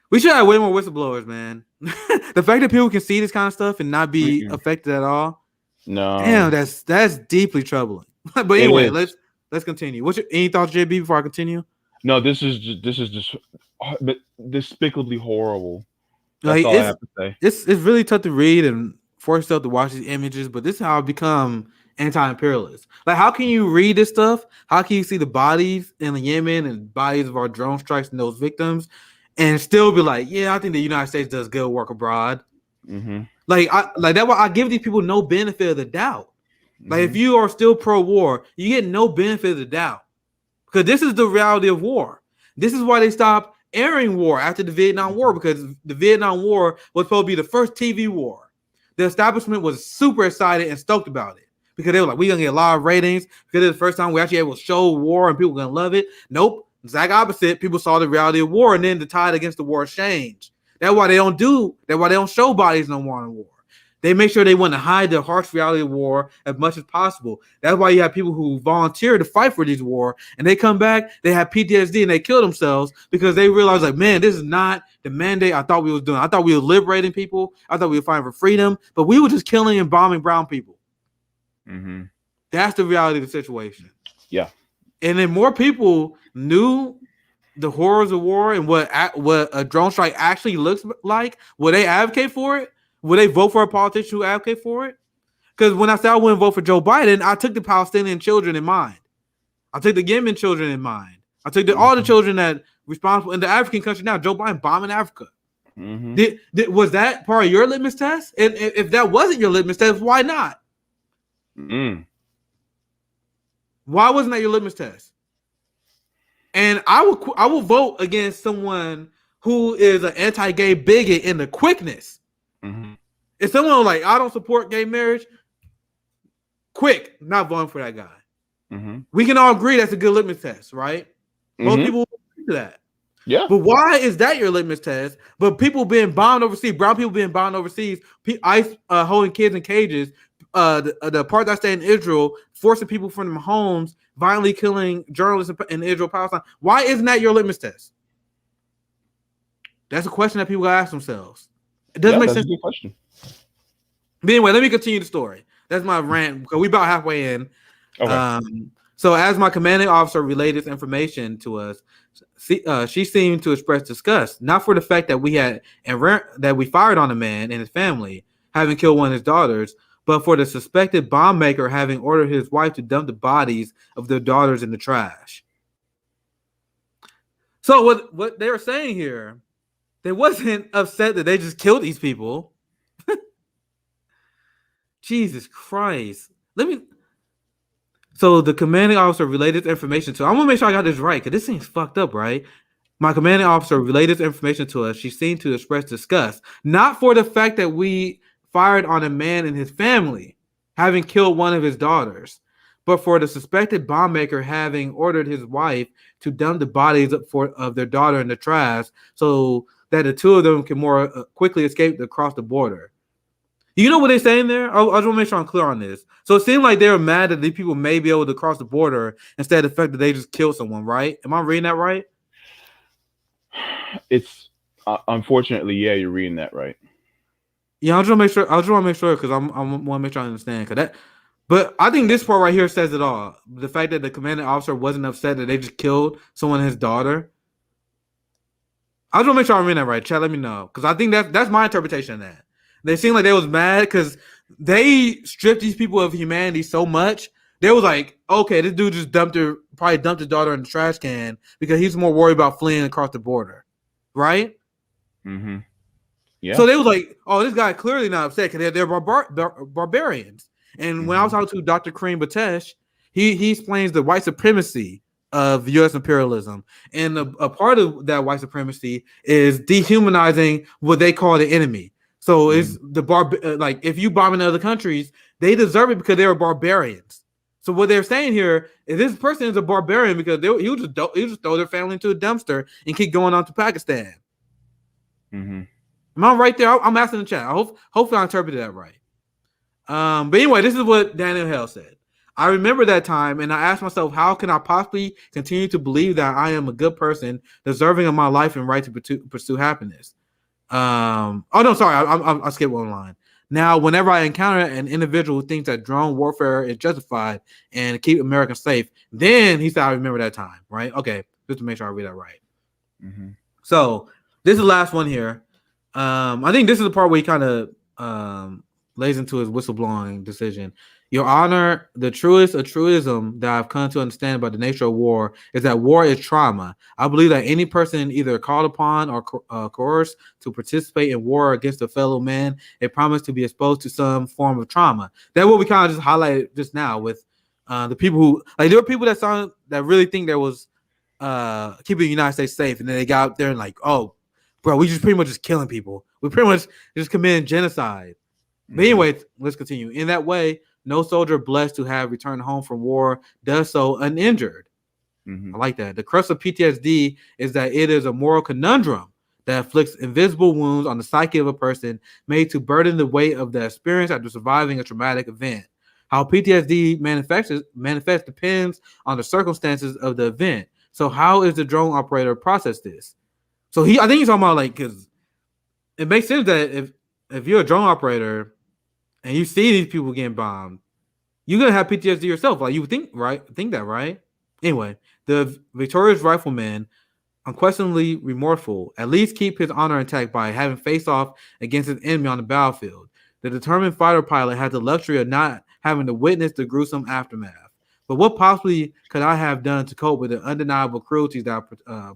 We should have way more whistleblowers, man. The fact that people can see this kind of stuff and not be affected at all. No. Damn, that's deeply troubling. But anyway, let's continue. Any thoughts, JB, before I continue? No, this is just despicably horrible. That's all I have to say. It's really tough to read and force yourself to watch these images, but this is how I become anti-imperialist. Like, how can you read this stuff? How can you see the bodies in Yemen and bodies of our drone strikes and those victims, and still be like, yeah, I think the United States does good work abroad. Mm-hmm. Like that's why I give these people no benefit of the doubt. Like, if you are still pro-war, you get no benefit of the doubt, because this is the reality of war. This is why they stopped airing war after the Vietnam War, because the Vietnam War was supposed to be the first TV war. The establishment was super excited and stoked about it, because they were like, we're going to get a lot of ratings because it's the first time we actually able to show war and people are going to love it. Nope. Exact opposite. People saw the reality of war, and then the tide against the war changed. That's why they don't show bodies no more in war. They make sure they want to hide the harsh reality of war as much as possible. That's why you have people who volunteer to fight for these war, and they come back, they have PTSD, and they kill themselves because they realize, like, man, this is not the mandate I thought we was doing. I thought we were liberating people. I thought we were fighting for freedom, but we were just killing and bombing brown people. Mm-hmm. That's the reality of the situation. Yeah. And then more people knew the horrors of war and what a drone strike actually looks like. Would they advocate for it? Would they vote for a politician who advocate for it? Because when I said I wouldn't vote for Joe Biden, I took the Palestinian children in mind. I took the Yemen children in mind. I took all the children that responsible in the African country now. Joe Biden bombing Africa. Mm-hmm. Was that part of your litmus test? And if that wasn't your litmus test, why not? Why wasn't that your litmus test? And I will vote against someone who is an anti-gay bigot in the quickness. Mm-hmm. If someone like, I don't support gay marriage, quick, not voting for that guy. Mm-hmm. We can all agree that's a good litmus test, right? Mm-hmm. Most people will agree to that. Yeah. But why is that your litmus test? But people being bombed overseas, brown people being bombed overseas, ICE holding kids in cages, the part that stay in Israel, forcing people from their homes, violently killing journalists in Israel, Palestine. Why isn't that your litmus test? That's a question that people gotta ask themselves. It doesn't make sense. That's a good question. But anyway, let me continue the story. That's my rant, because we're about halfway in. Okay. So as my commanding officer relayed this information to us, she seemed to express disgust, not for the fact that we fired on a man and his family, having killed one of his daughters, but for the suspected bomb maker having ordered his wife to dump the bodies of their daughters in the trash. So what they were saying here, they wasn't upset that they just killed these people. Jesus Christ. So the commanding officer relayed this information to, I'm gonna make sure I got this right, because this seems fucked up, right? My commanding officer relayed this information to us. She seemed to express disgust, not for the fact that we fired on a man and his family, having killed one of his daughters, but for the suspected bomb maker having ordered his wife to dump the bodies of their daughter in the trash so that the two of them can more quickly escape across the border. You know what they're saying there? I just want to make sure I'm clear on this. So it seemed like they were mad that these people may be able to cross the border instead of the fact that they just killed someone, right? Am I reading that right? It's unfortunately, yeah, you're reading that right. Yeah, I just want to make sure. I just want to make sure because I want to make sure I understand. But I think this part right here says it all. The fact that the commanding officer wasn't upset that they just killed someone and his daughter. I just want to make sure I'm reading that right. Chat, let me know because I think that's my interpretation of that. They seemed like they was mad because they stripped these people of humanity so much. They was like, okay, this dude just probably dumped his daughter in the trash can because he's more worried about fleeing across the border, right? Mm-hmm. Yeah. So they was like, oh, this guy clearly not upset because they're barbarians. And when I was talking to Dr. Kareem Batesh, he explains the white supremacy of U.S. imperialism. And a part of that white supremacy is dehumanizing what they call the enemy. So it's like if you bomb in other countries, they deserve it because they were barbarians. So what they're saying here is this person is a barbarian because he would just throw their family into a dumpster and keep going on to Pakistan. Mm-hmm. Am I right there? I'm asking the chat. Hopefully I interpreted that right. But anyway, this is what Daniel Hale said. I remember that time, and I asked myself, how can I possibly continue to believe that I am a good person, deserving of my life and right to pursue happiness? I skipped one line. Now, whenever I encounter an individual who thinks that drone warfare is justified and keep Americans safe, then he said, I remember that time, right? Okay, just to make sure I read that right. Mm-hmm. So this is the last one here. I think this is the part where he kind of lays into his whistleblowing decision. Your Honor, the truest of truism that I've come to understand about the nature of war is that war is trauma. I believe that any person either called upon or coerced to participate in war against a fellow man, they promise to be exposed to some form of trauma. That's what we kind of just highlighted just now with the people who, like, there were people that really think there was keeping the United States safe, and then they got out there and like, oh, bro, we just pretty much just killing people. We pretty much just committing genocide. Mm-hmm. But anyway, let's continue. In that way, no soldier blessed to have returned home from war does so uninjured. Mm-hmm. I like that. The crux of PTSD is that it is a moral conundrum that inflicts invisible wounds on the psyche of a person, made to burden the weight of the experience after surviving a traumatic event. How PTSD manifests depends on the circumstances of the event. So how is the drone operator process this? So I think he's talking about, like, because it makes sense that if you're a drone operator and you see these people getting bombed, you're gonna have PTSD yourself. Like, you would think that, right? Anyway, the victorious rifleman, unquestionably remorseful, at least keep his honor intact by having faced off against his enemy on the battlefield. The determined fighter pilot had the luxury of not having to witness the gruesome aftermath. But what possibly could I have done to cope with the undeniable cruelties that I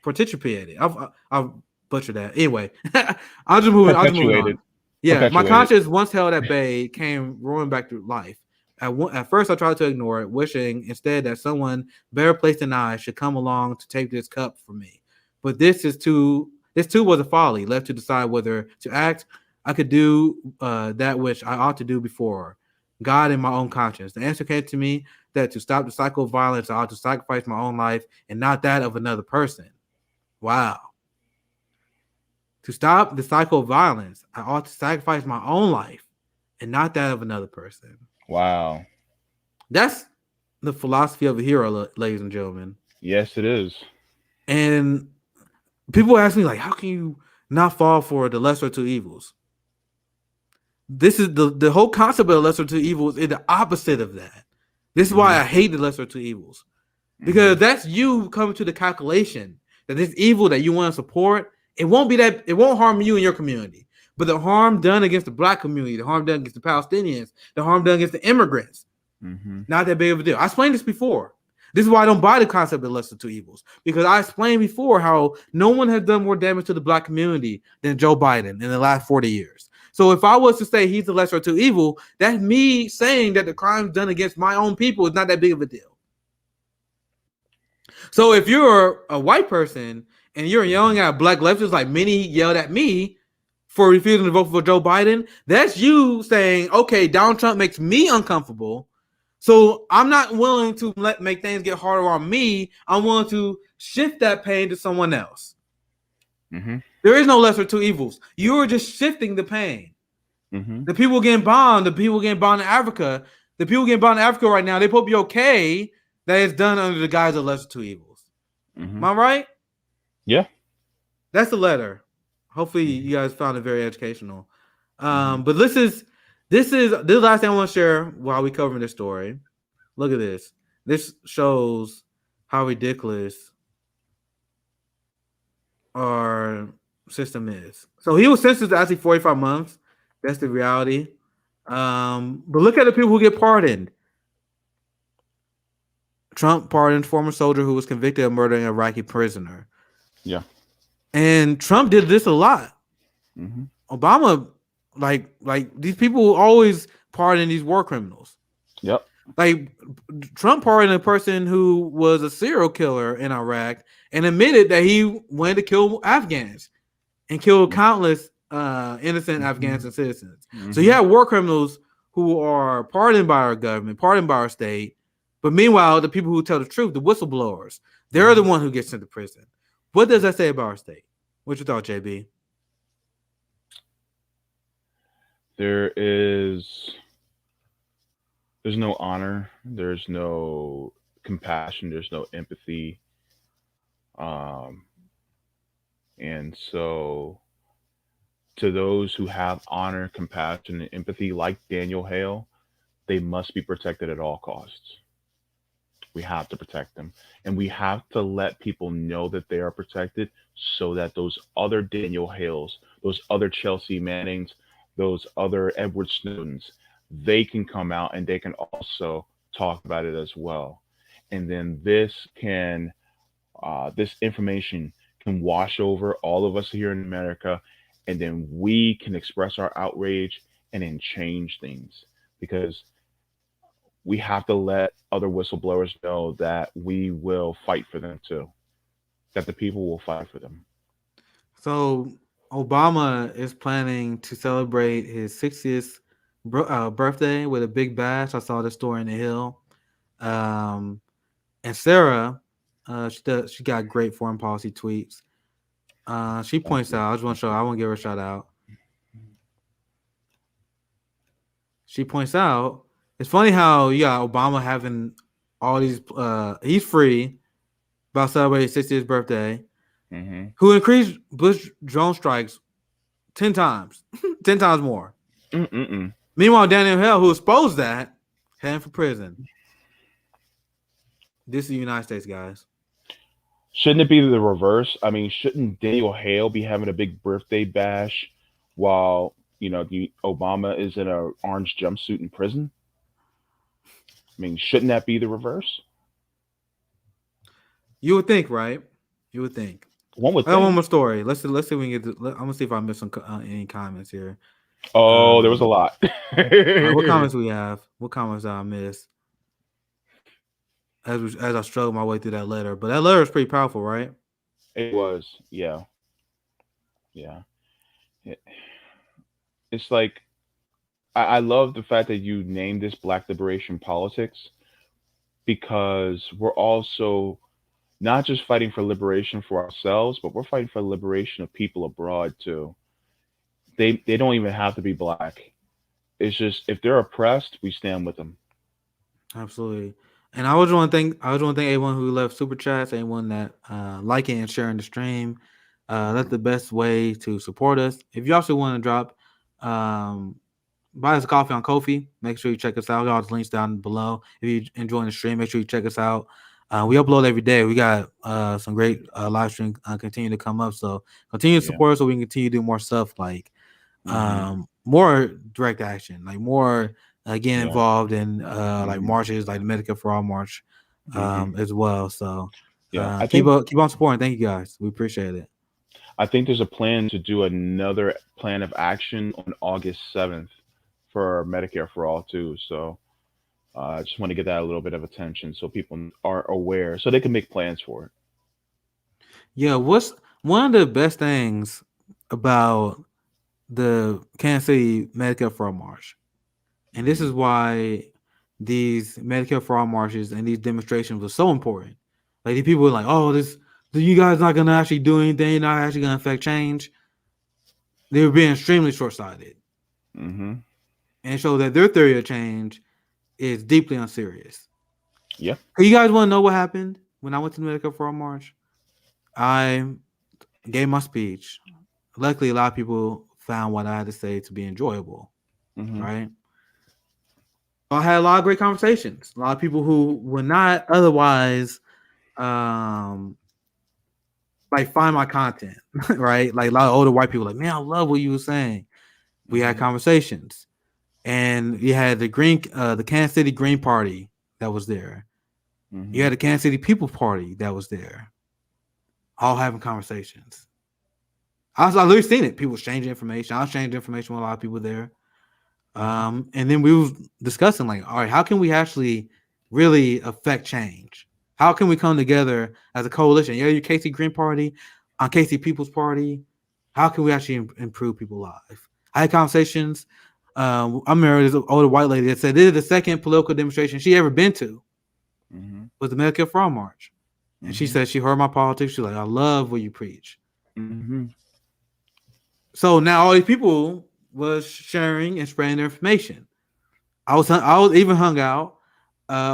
participated? I'll butcher that. Anyway, I'll just move on. Yeah, my conscience, once held at bay, came roaring back to life. At first, I tried to ignore it, wishing instead that someone better placed than I should come along to take this cup from me. But this too was a folly, left to decide whether to act. I could do that which I ought to do before God and my own conscience. The answer came to me that to stop the cycle of violence, I ought to sacrifice my own life and not that of another person. Wow. To stop the cycle of violence, I ought to sacrifice my own life and not that of another person. Wow. That's the philosophy of a hero, ladies and gentlemen. Yes, it is. And people ask me, like, how can you not fall for the lesser of two evils? This is the whole concept of the lesser of two evils is the opposite of that. This is why I hate the lesser of two evils. Because that's you coming to the calculation that this evil that you want to support, it won't harm you and your community. But the harm done against the Black community, the harm done against the Palestinians, the harm done against the immigrants, not that big of a deal. I explained this before. This is why I don't buy the concept of lesser of two evils. Because I explained before how no one has done more damage to the Black community than Joe Biden in the last 40 years. So if I was to say he's the lesser of two evil, that's me saying that the crimes done against my own people is not that big of a deal. So if you're a white person and you're yelling at Black leftists like many yelled at me for refusing to vote for Joe Biden, that's you saying, okay, Donald Trump makes me uncomfortable, so I'm not willing to make things get harder on me. I'm willing to shift that pain to someone else. There is no lesser two evils. You're just shifting the pain. Mm-hmm. The people getting bombed. The people getting bombed in Africa. The people getting bombed in Africa right now. They supposed to be okay that it's done under the guise of lesser two evils. Mm-hmm. Am I right? Yeah. That's the letter. Hopefully, you guys found it very educational. Mm-hmm. But this is the last thing I want to share while we covering this story. Look at this. This shows how ridiculous our system is. So he was sentenced to actually 45 months. That's the reality. But look at the people who get pardoned. Trump pardoned former soldier who was convicted of murdering an Iraqi prisoner. Yeah. And Trump did this a lot. Mm-hmm. Obama, like these people always pardon these war criminals. Yep. Like Trump pardoned a person who was a serial killer in Iraq and admitted that he went to kill Afghans and killed countless innocent Afghans and citizens. Mm-hmm. So you have war criminals who are pardoned by our government, pardoned by our state. But meanwhile, the people who tell the truth, the whistleblowers, they're the one who gets sent to prison. What does that say about our state? What you thought, JB? There's no honor, there's no compassion, there's no empathy. And so to those who have honor, compassion, and empathy, like Daniel Hale, they must be protected at all costs. We have to protect them. And we have to let people know that they are protected so that those other Daniel Hales, those other Chelsea Mannings, those other Edward Snowdens, they can come out and they can also talk about it as well. And then this information can wash over all of us here in America, and then we can express our outrage and then change things, because we have to let other whistleblowers know that we will fight for them too, that the people will fight for them. So Obama is planning to celebrate his 60th birthday with a big bash. I saw the story in the Hill. And Sarah, she got great foreign policy tweets. She points out, I want to give her a shout out. She points out, it's funny how you got Obama having all these, he's free about celebrating his 60th birthday, who increased Bush drone strikes 10 times, 10 times more. Meanwhile, Daniel Hale, who exposed that, heading for prison. This is the United States, guys. Shouldn't it be the reverse? I mean, shouldn't Daniel Hale be having a big birthday bash while, Obama is in an orange jumpsuit in prison? I mean, shouldn't that be the reverse? You would think, right? You would think. One would I have think. one more story. Let's see if we can get. I'm gonna see if I missed any comments here. Oh, there was a lot. Right, what comments we have? What comments did I miss? As I struggle my way through that letter, but that letter is pretty powerful, right? It was, yeah. It's like, I love the fact that you named this Black Liberation Politics, because we're also not just fighting for liberation for ourselves, but we're fighting for liberation of people abroad too. They don't even have to be Black. It's just, if they're oppressed, we stand with them. Absolutely. And I would want to thank everyone who left super chats, anyone that liking and sharing the stream. That's the best way to support us. If you also want to drop buy us a coffee on Ko-fi, make sure you check us out. All the links down below. If you're enjoying the stream, make sure you check us out. We upload every day. We got some great live stream continue to come up. So continue to support us so we can continue to do more stuff like more direct action, like more getting involved in like marches, like the Medicare for All march as well. So I keep on supporting. Thank you guys. We appreciate it. I think there's a plan to do another plan of action on August 7th for Medicare for All too. So I just want to get that a little bit of attention so people are aware, so they can make plans for it. Yeah, what's one of the best things about the Kansas City Medicare for All march? And this is why these Medicare for All marches and these demonstrations were so important. Like, the people were like, oh, you guys not going to actually do anything. You're not actually going to affect change. They were being extremely short-sighted. Mm-hmm. and it shows that their theory of change is deeply unserious. Yeah. You guys want to know what happened when I went to the Medicare for All March? I gave my speech. Luckily, a lot of people found what I had to say to be enjoyable, Mm-hmm. right? I had a lot of great conversations. A lot of people who would not otherwise like find my content, right? Like a lot of older white people like, man, I love what you were saying. We had conversations. And you had the Kansas City Green Party that was there. Mm-hmm. You had the Kansas City People Party that was there. All having conversations. I literally seen it. People exchanging information. I was exchanging information with a lot of people there. And then we was discussing like, all right, how can we actually really affect change? How can we come together as a coalition? Yeah, your KC Green Party, on KC People's Party. How can we actually improve people's lives? I had conversations. I remember this older white lady that said this is the second political demonstration she ever been to. Mm-hmm. Was the Medicare for All March. And she said she heard my politics. She's like, I love what you preach. Mm-hmm. So now all these people was sharing and spreading their information. I was even hung out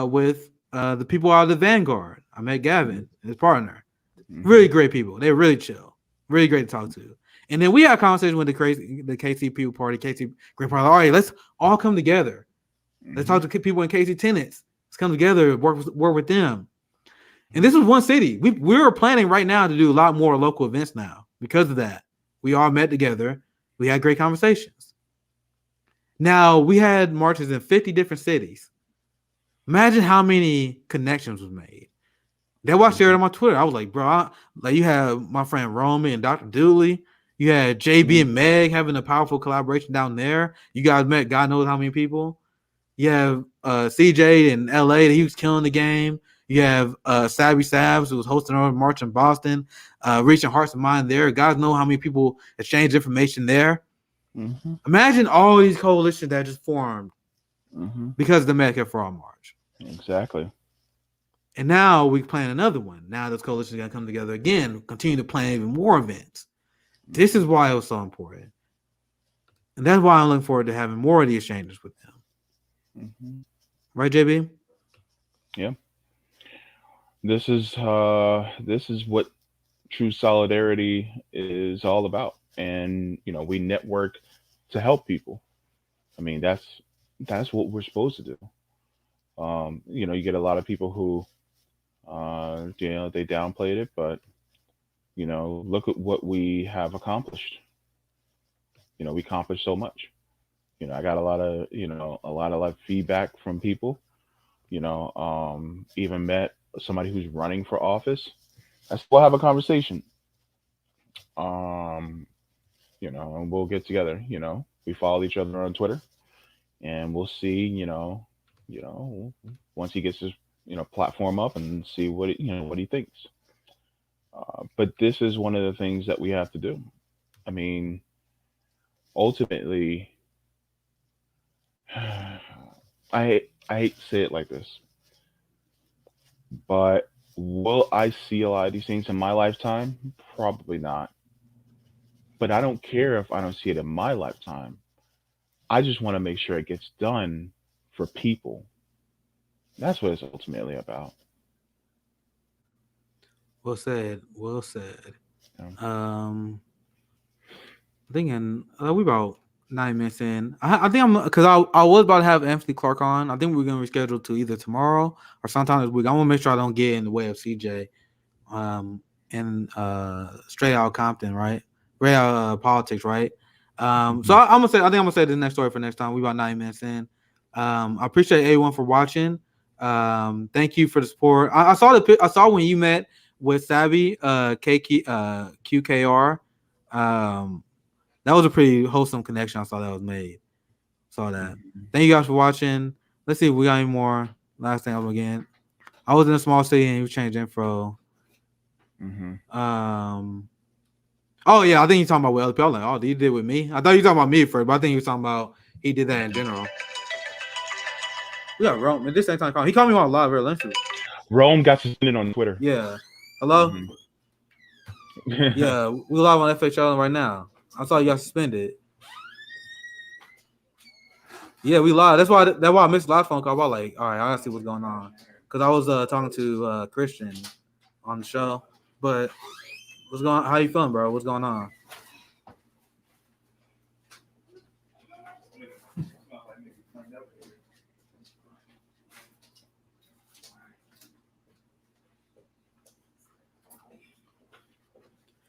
with the people out of the Vanguard. I met Gavin, his partner. Really great people. They're really chill. Really great to talk to. And then we had a conversation with the KC People Party, KC Green Party. All right, let's all come together. Let's talk to people in KC tenants. Let's come together, work with them. And this was one city. We're planning right now to do a lot more local events now because of that. We all met together. We had great conversations. Now, we had marches in 50 different cities. Imagine how many connections was made. That's why I shared it on my Twitter. I was like, bro, like you have my friend Roman and Dr. Dooley. You had JB and Meg having a powerful collaboration down there. You guys met God knows how many people. You have CJ in LA that he was killing the game. You have Savvy Savs who was hosting our march in Boston, reaching hearts and minds there. God knows how many people exchanged information there. Mm-hmm. Imagine all these coalitions that just formed because of the Medicare for All March. Exactly. And now we plan another one. Now those coalitions are going to come together again, continue to plan even more events. This is why it was so important. And that's why I'm looking forward to having more of these exchanges with them. Mm-hmm. Right, JB? Yeah. This is what true solidarity is all about. And, we network to help people. I mean, that's what we're supposed to do. You get a lot of people who, they downplayed it, but, look at what we have accomplished. We accomplished so much. I got a lot of feedback from people. Even met somebody who's running for office. I still have a conversation. And we'll get together. We follow each other on Twitter, and we'll see. Once he gets his platform up, and see what he thinks. But this is one of the things that we have to do. I mean, ultimately, I hate to say it like this, but will I see a lot of these things in my lifetime? Probably not. But I don't care if I don't see it in my lifetime. I just want to make sure it gets done for people. That's what it's ultimately about. Well said. Well said. Yeah. I'm thinking we about 9 minutes in. I think I'm because I was about to have Anthony Clark on. I think we're gonna reschedule to either tomorrow or sometime this week. I want to make sure I don't get in the way of CJ, and straight out Compton, right? Straight out politics, right? So I'm gonna say I think I'm gonna say the next story for next time. We about 9 minutes in. I appreciate everyone for watching. Thank you for the support. I saw when you met with Savvy, QKR. That was a pretty wholesome connection. I saw that was made. Saw that. Thank you guys for watching. Let's see if we got any more. Last thing again. I was in a small city and you changed info. Oh yeah, I think you're talking about with other people. Like, oh, you did with me? I thought you were talking about me first, but I think you were talking about he did that in general. We got Rome. This ain't time. He called me on live eventually. Rome got suspended on Twitter. Yeah. Hello? Yeah, we live on FHL right now. I saw you got suspended. Yeah, we live. That's why I missed the last phone call. I was like, all right, I gotta see what's going on. Because I was talking to Christian on the show. But what's going on? How you feeling, bro? What's going on?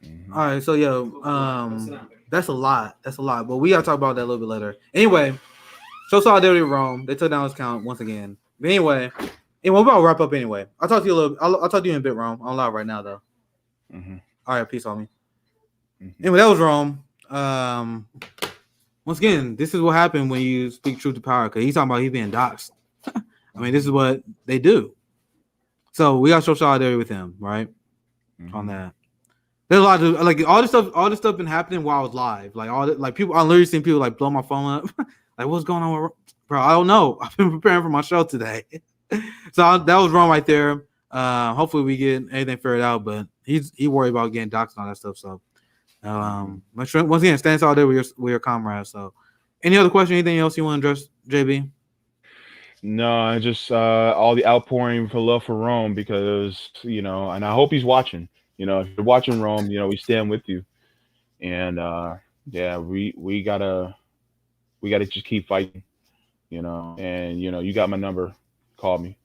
Mhm. All right, so that's a lot. That's a lot. But we gotta talk about that a little bit later. Anyway, show solidarity with Rome. They took down his count once again. But anyway, we're about to wrap up anyway. I'll talk to you a little. I'll talk to you in a bit, Rome. I'm live right now though. Mhm. All right, peace on me. Mhm. Anyway, that was Rome. Once again, this is what happened when you speak truth to power. Because he's talking about he's being doxxed. I mean, this is what they do. So we got to show solidarity with him, right? On that. There's a lot of like all this stuff been happening while I was live. Like all like people, I'm literally seeing people like blow my phone up. Like, what's going on with bro? I don't know. I've been preparing for my show today. So that was wrong right there. Hopefully we get anything figured out, but he worried about getting doxxed and all that stuff. So once again, stand solidarity with your comrades. So any other question, anything else you want to address, JB? No, just all the outpouring for love for Rome because and I hope he's watching. If you're watching Rome, we stand with you, and yeah, we gotta just keep fighting, and you got my number, call me.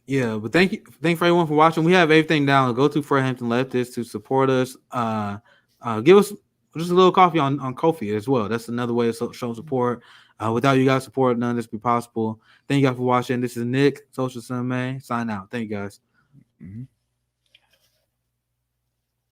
Yeah, but thank you for everyone for watching. We have everything down. Go to for Hampton Leftists to support us. Give us just a little coffee on Ko-fi as well. That's another way to show support. Without you guys' support, none of this would be possible. Thank you guys for watching. This is Nick, Social Cinema. Sign out. Thank you guys. Mm-hmm.